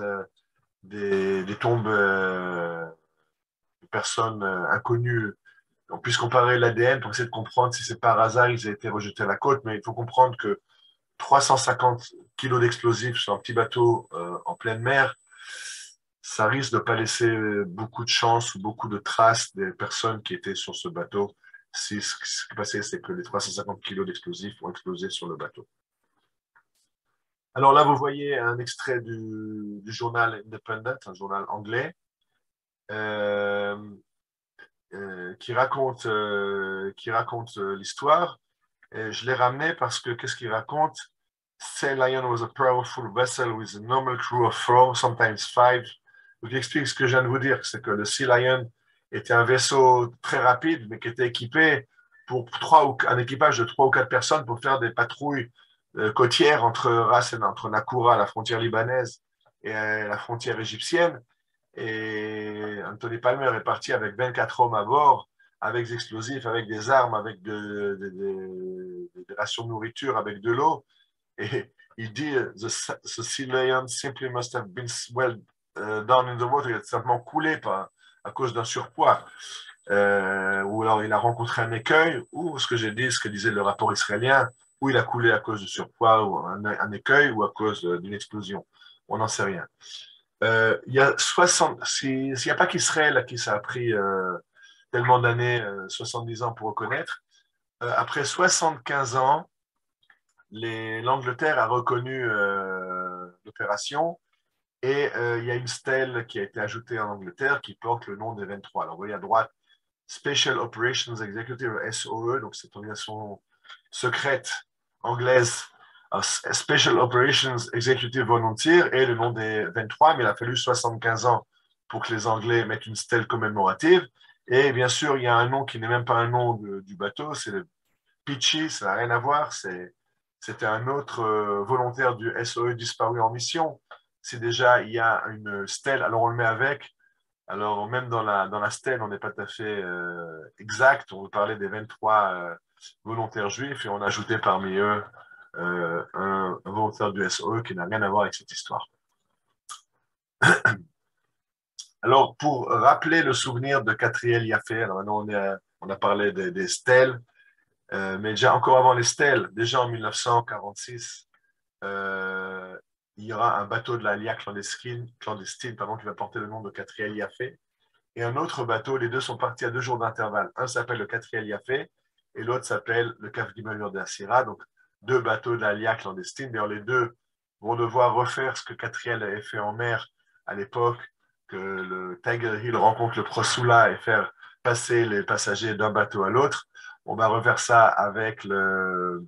des tombes de personnes inconnues, on puisse comparer l'ADN pour essayer de comprendre si c'est par hasard ils ont été rejetés à la côte, mais il faut comprendre que 350 kilos d'explosifs sur un petit bateau en pleine mer, ça risque de ne pas laisser beaucoup de chance ou beaucoup de traces des personnes qui étaient sur ce bateau si ce qui s'est passé, c'est que les 350 kilos d'explosifs ont explosé sur le bateau. Alors là, vous voyez un extrait du journal Independent, un journal anglais, euh, qui raconte l'histoire. Et je l'ai ramené parce que qu'est-ce qu'il raconte? Sea Lion was a powerful vessel with a normal crew of four, sometimes five. Donc, il explique ce que je viens de vous dire, c'est que le Sea Lion était un vaisseau très rapide, mais qui était équipé pour un équipage de 3 ou 4 personnes pour faire des patrouilles côtières entre Ras et entre Nakura, la frontière libanaise, et la frontière égyptienne. Et Anthony Palmer est parti avec 24 hommes à bord, avec des explosifs, avec des armes, avec des rations de nourriture, avec de l'eau. Et il dit, the Sea Lion simply must have been well down in the water. Il a simplement coulé à cause d'un surpoids. Ou alors il a rencontré un écueil, ou ce que disait le rapport israélien, ou il a coulé à cause de surpoids, ou un écueil, ou à cause d'une explosion. On n'en sait rien. Il y a 60, s'il n'y a pas qu'Israël à qui ça a pris tellement d'années, 70 ans pour reconnaître, après 75 ans, l'Angleterre a reconnu l'opération et il y a une stèle qui a été ajoutée en Angleterre qui porte le nom des 23. Alors vous voyez à droite, Special Operations Executive, SOE, donc c'est une organisation secrète anglaise, Special Operations Executive Volunteer, et le nom des 23, mais il a fallu 75 ans pour que les Anglais mettent une stèle commémorative. Et bien sûr, il y a un nom qui n'est même pas un nom du bateau, c'est le Peachy, ça n'a rien à voir, c'était un autre volontaire du SOE disparu en mission. Si déjà il y a une stèle, alors on le met avec. Alors même dans la stèle, on n'est pas tout à fait exact. On parlait des 23 volontaires juifs et on a ajouté parmi eux un volontaire du SOE qui n'a rien à voir avec cette histoire. Alors pour rappeler le souvenir de Katriel Yafé, alors maintenant on a parlé des stèles. Mais déjà, encore avant les stèles, déjà en 1946, il y aura un bateau de la LIA clandestine qui va porter le nom de Katriel Yafé. Et un autre bateau, les deux sont partis à 2 jours d'intervalle. Un s'appelle le Katriel Yafé et l'autre s'appelle le Kaf Gimel Yordei Asira. Donc, 2 bateaux de la LIA clandestine. D'ailleurs, les deux vont devoir refaire ce que Katriel avait fait en mer à l'époque, que le Tiger Hill rencontre le Prosula et faire passer les passagers d'un bateau à l'autre. On va refaire ça avec le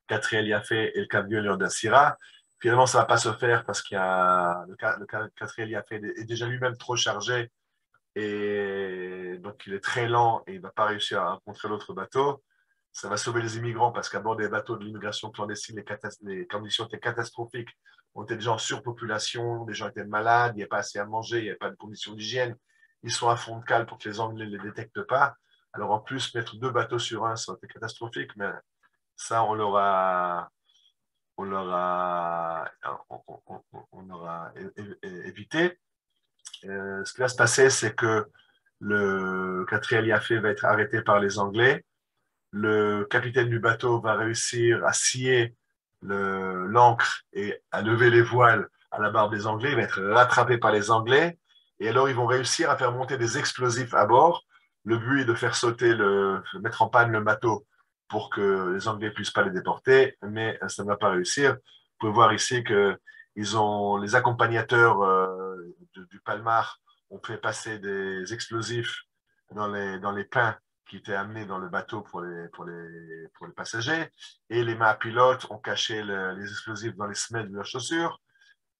Katriel Yafé et le Kaf Gimel Yordei Asira. Finalement, ça ne va pas se faire parce qu'il y a le Katriel Yafé est déjà lui-même trop chargé et donc il est très lent et il ne va pas réussir à rencontrer l'autre bateau. Ça va sauver les immigrants parce qu'à bord des bateaux de l'immigration clandestine, les conditions étaient catastrophiques. On était déjà en surpopulation, les gens étaient malades, il n'y avait pas assez à manger, il n'y avait pas de conditions d'hygiène. Ils sont à fond de cale pour que les Anglais ne les détectent pas. Alors en plus, mettre 2 bateaux sur un, ça aurait été catastrophique, mais ça, on l'aura évité. Ce qui va se passer, c'est que le Katriel Yafé va être arrêté par les Anglais. Le capitaine du bateau va réussir à scier l'ancre et à lever les voiles à la barre des Anglais. Il va être rattrapé par les Anglais. Et alors, ils vont réussir à faire monter des explosifs à bord. Le but est de faire mettre en panne le bateau pour que les Anglais ne puissent pas les déporter, mais ça ne va pas réussir. Vous pouvez voir ici que les accompagnateurs du Palmar ont fait passer des explosifs dans les pains qui étaient amenés dans le bateau pour les passagers, et les mâts pilotes ont caché les explosifs dans les semelles de leurs chaussures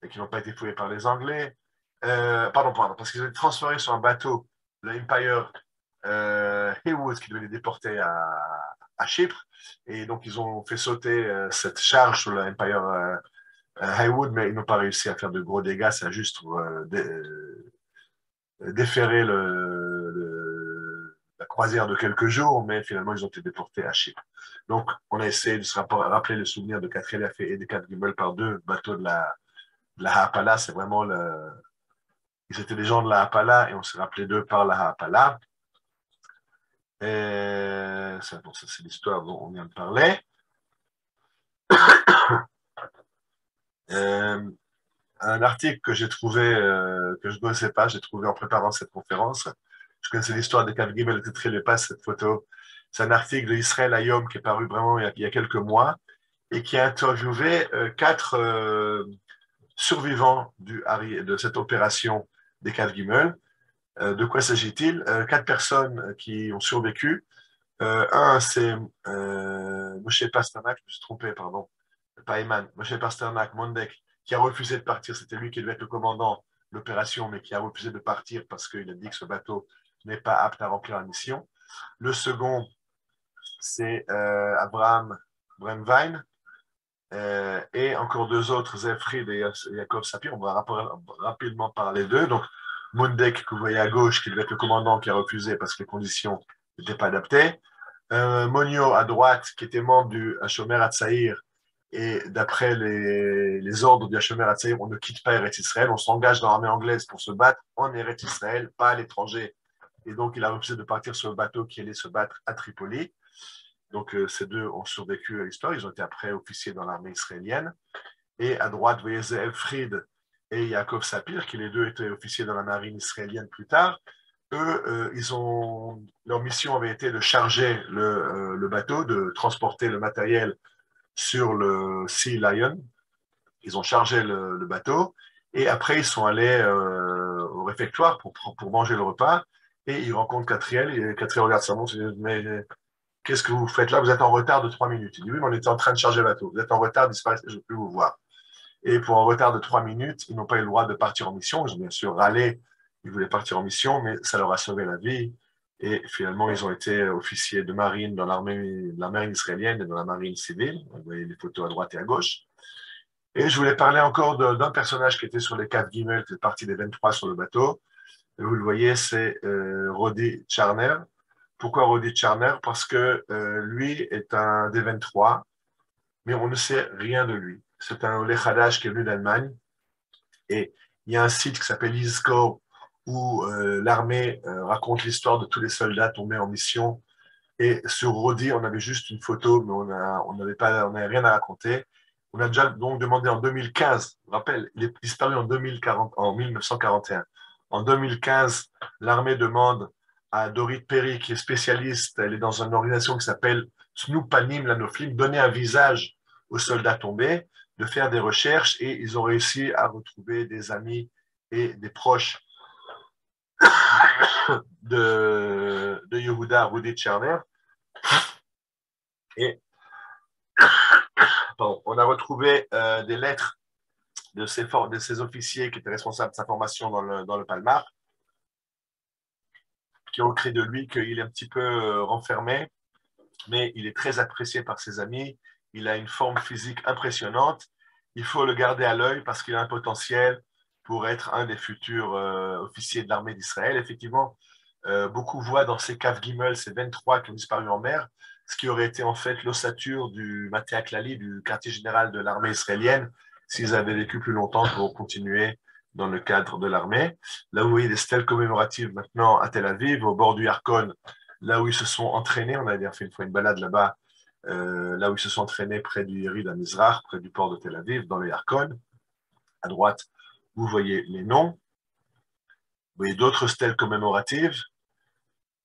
et qui n'ont pas été fouillés par les Anglais. Pardon, parce qu'ils ont été transférés sur un bateau, le Empire Haywood, qui devait les déporter à Chypre, et donc ils ont fait sauter cette charge sur l'Empire Haywood, mais ils n'ont pas réussi à faire de gros dégâts, ça a juste déféré la croisière de quelques jours, mais finalement ils ont été déportés à Chypre. Donc on a essayé de se rappeler le souvenir de Katriel Yafé et de Kaf Gimel par 2 bateaux de la Ha'apala. C'est vraiment ils étaient des gens de la Ha'apala et on s'est rappelé d'eux par la Ha'apala. Ça, c'est l'histoire dont on vient de parler. Un article que j'ai trouvé, que je ne connaissais pas, j'ai trouvé en préparant cette conférence. Je connaissais l'histoire des Kaf Gimel, elle était très pas cette photo. C'est un article de Israël Hayom qui est paru vraiment il y a quelques mois. et qui a interviewé 4 survivants de cette opération des Kav Gimel. De quoi s'agit-il? 4 personnes qui ont survécu. Un, c'est Moshe Pasternak, je me suis trompé, pardon, pas Eman, Moshe Pasternak, Mondek, qui a refusé de partir. C'était lui qui devait être le commandant de l'opération, mais qui a refusé de partir parce qu'il a dit que ce bateau n'est pas apte à remplir la mission. Le second, c'est Abraham Bremwein, et encore 2 autres, Zefrid et Yaakov Sapir. On va rapidement parler d'eux. Donc, Mundek, que vous voyez à gauche, qui devait être le commandant, qui a refusé parce que les conditions n'étaient pas adaptées. Monio, à droite, qui était membre du Hashomer Hatzaïr, et d'après les ordres du Hashomer Hatzaïr, on ne quitte pas Eretz Israël, on s'engage dans l'armée anglaise pour se battre en Eretz Israël, pas à l'étranger. Et donc, il a refusé de partir sur le bateau qui allait se battre à Tripoli. Donc, ces 2 ont survécu à l'histoire. Ils ont été après officiers dans l'armée israélienne. Et à droite, vous voyez Ze'ev Fried et Yaakov Sapir, qui les 2 étaient officiers dans la marine israélienne plus tard. Eux, leur mission avait été de charger le bateau, de transporter le matériel sur le Sea Lion. Ils ont chargé le bateau. Et après, ils sont allés au réfectoire pour manger le repas. Et ils rencontrent Catriel. Et Catriel regarde sa montre et dit, mais qu'est-ce que vous faites là? Vous êtes en retard de 3 minutes. Il dit, oui, mais on était en train de charger le bateau. Vous êtes en retard, disparaissez, je ne veux plus vous voir. Et pour un retard de 3 minutes, ils n'ont pas eu le droit de partir en mission. Ils ont bien sûr râlé, ils voulaient partir en mission, mais ça leur a sauvé la vie. Et finalement, ils ont été officiers de marine dans la marine israélienne et dans la marine civile. Vous voyez les photos à droite et à gauche. Et je voulais parler encore d'un personnage qui était sur les 4 Gimel, qui est parti des 23 sur le bateau. Et vous le voyez, c'est Rodi Charner. Pourquoi Rodi Charner? Parce que lui est un des 23, mais on ne sait rien de lui. C'est un Olé Hadash qui est venu d'Allemagne. Et il y a un site qui s'appelle Izkor, où l'armée raconte l'histoire de tous les soldats tombés en mission. Et sur Rodi, on avait juste une photo, mais on n'avait rien à raconter. On a déjà donc demandé en 2015, je rappelle, il est disparu en 1941. En 2015, l'armée demande à Dorit Perry, qui est spécialiste, elle est dans une organisation qui s'appelle Snoupanim Lanoflim, donner un visage aux soldats tombés, de faire des recherches, et ils ont réussi à retrouver des amis et des proches de Yehuda Rudi Tcherner. Et on a retrouvé des lettres de ces officiers qui étaient responsables de sa formation dans le Palmar, qui ont créé de lui qu'il est un petit peu renfermé, mais il est très apprécié par ses amis. Il a une forme physique impressionnante. Il faut le garder à l'œil parce qu'il a un potentiel pour être un des futurs officiers de l'armée d'Israël. Effectivement, beaucoup voient dans ces Kav Gimel, ces 23 qui ont disparu en mer, ce qui aurait été en fait l'ossature du Matea Klali, du quartier général de l'armée israélienne, s'ils avaient vécu plus longtemps pour continuer dans le cadre de l'armée. Là, vous voyez des stèles commémoratives maintenant à Tel Aviv, au bord du Yarkon, là où ils se sont entraînés. On a bien fait une fois une balade là-bas, là où ils se sont entraînés près du Yerid à Mizrach, près du port de Tel Aviv, dans le Yarkon. À droite, vous voyez les noms. Vous voyez d'autres stèles commémoratives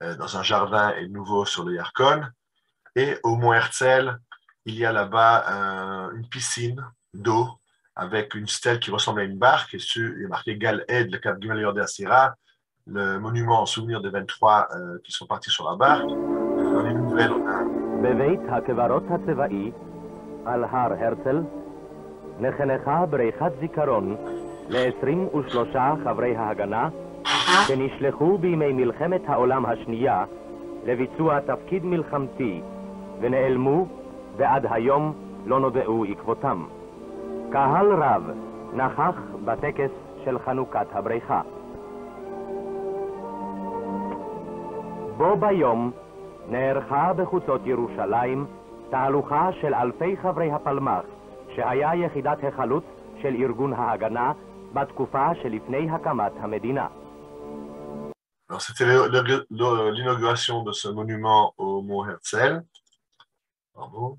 dans un jardin et nouveau sur le Yarkon. Et au Mont Herzl, il y a là-bas une piscine d'eau avec une stèle qui ressemble à une barque. Et dessus, il est marqué Gal Ed, le Kav Gimel Yordei Asira, le monument en souvenir des 23 qui sont partis sur la barque. Dans les nouvelles, on a... בבית הקברות הצבאי על הר הרצל נחנכה בריכת זיכרון ל-23 חברי ההגנה שנשלחו בימי מלחמת העולם השנייה לביצוע תפקיד מלחמתי ונעלמו ועד היום לא נודעו עקבותם. קהל רב נכח בטקס של חנוכת הבריכה. בו ביום נערכה בחוצות ירושלים תהלוכה של אלפי חברי הפלמ"ח, שהיה יחידת החלוץ של ארגון ההגנה בתקופה שלפני הקמת המדינה. Alors, c'était l'inauguration de ce monument au Mont Herzl. Bravo.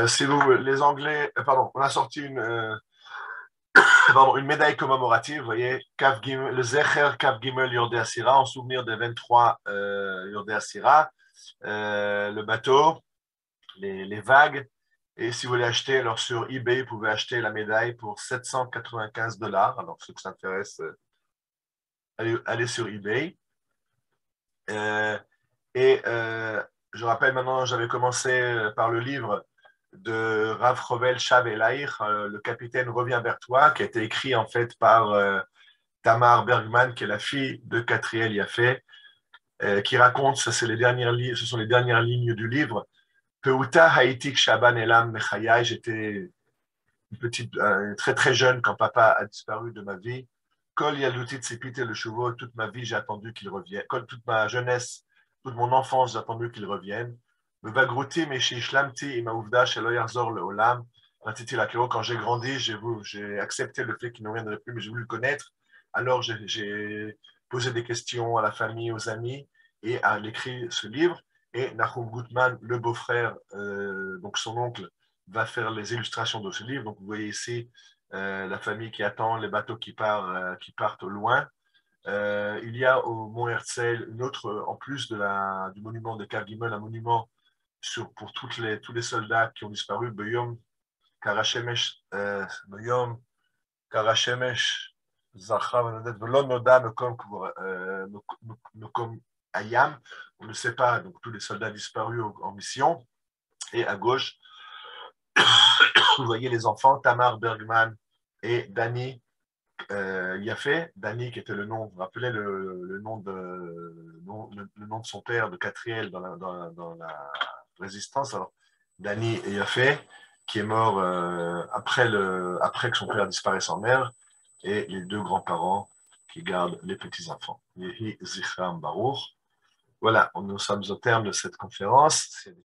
Si vous, les Anglais, pardon, on a sorti une médaille commémorative, vous voyez, le Zecher Kav Gimel Yordei Asira, en souvenir des 23 Yordei Asira, le bateau, les vagues. Et si vous voulez acheter, alors sur eBay, vous pouvez acheter la médaille pour $795. Alors, ceux que ça intéresse, allez sur eBay. Je rappelle maintenant, j'avais commencé par le livre de Rav Chovel Shav Elaïr, Le capitaine revient vers toi, qui a été écrit en fait par Tamar Bergman, qui est la fille de Catriel Yafé, qui raconte, ce sont les dernières lignes du livre. Peuta Haïtik Shaban Elam Mechayai, j'étais très très jeune quand papa a disparu de ma vie. Kol Yalutit Sipit et le Chouvo, toute ma vie j'ai attendu qu'il revienne. Toute ma jeunesse, toute mon enfance j'ai attendu qu'il revienne. Me Bagruti Meshi Shlamti Imaouvda Shelo Yarzor le Olam. Quand j'ai grandi, j'ai accepté le fait qu'il ne reviendrait plus, mais j'ai voulu le connaître. Alors j'ai posé des questions à la famille, aux amis, et a écrit ce livre. Et Nahum Gutman, le beau-frère, donc son oncle, va faire les illustrations de ce livre. Donc vous voyez ici la famille qui attend les bateaux qui partent au loin. Il y a au Mont Herzl une autre, en plus du monument de Kavgimel, un monument pour tous les soldats qui ont disparu. Beyom Karashemesh, Zachar Velon Noda Mekom Ayam. On ne sait pas, donc tous les soldats disparus en mission. Et à gauche, vous voyez les enfants, Tamar Bergman et Dani Yafé. Dani qui était le nom, vous vous rappelez le nom de son père, de Catriel dans la résistance. Alors, Dani Yafé, qui est mort après que son père disparaisse en mer, et les deux grands-parents qui gardent les petits-enfants. Yehi Zichram Baruch. Voilà, nous sommes au terme de cette conférence.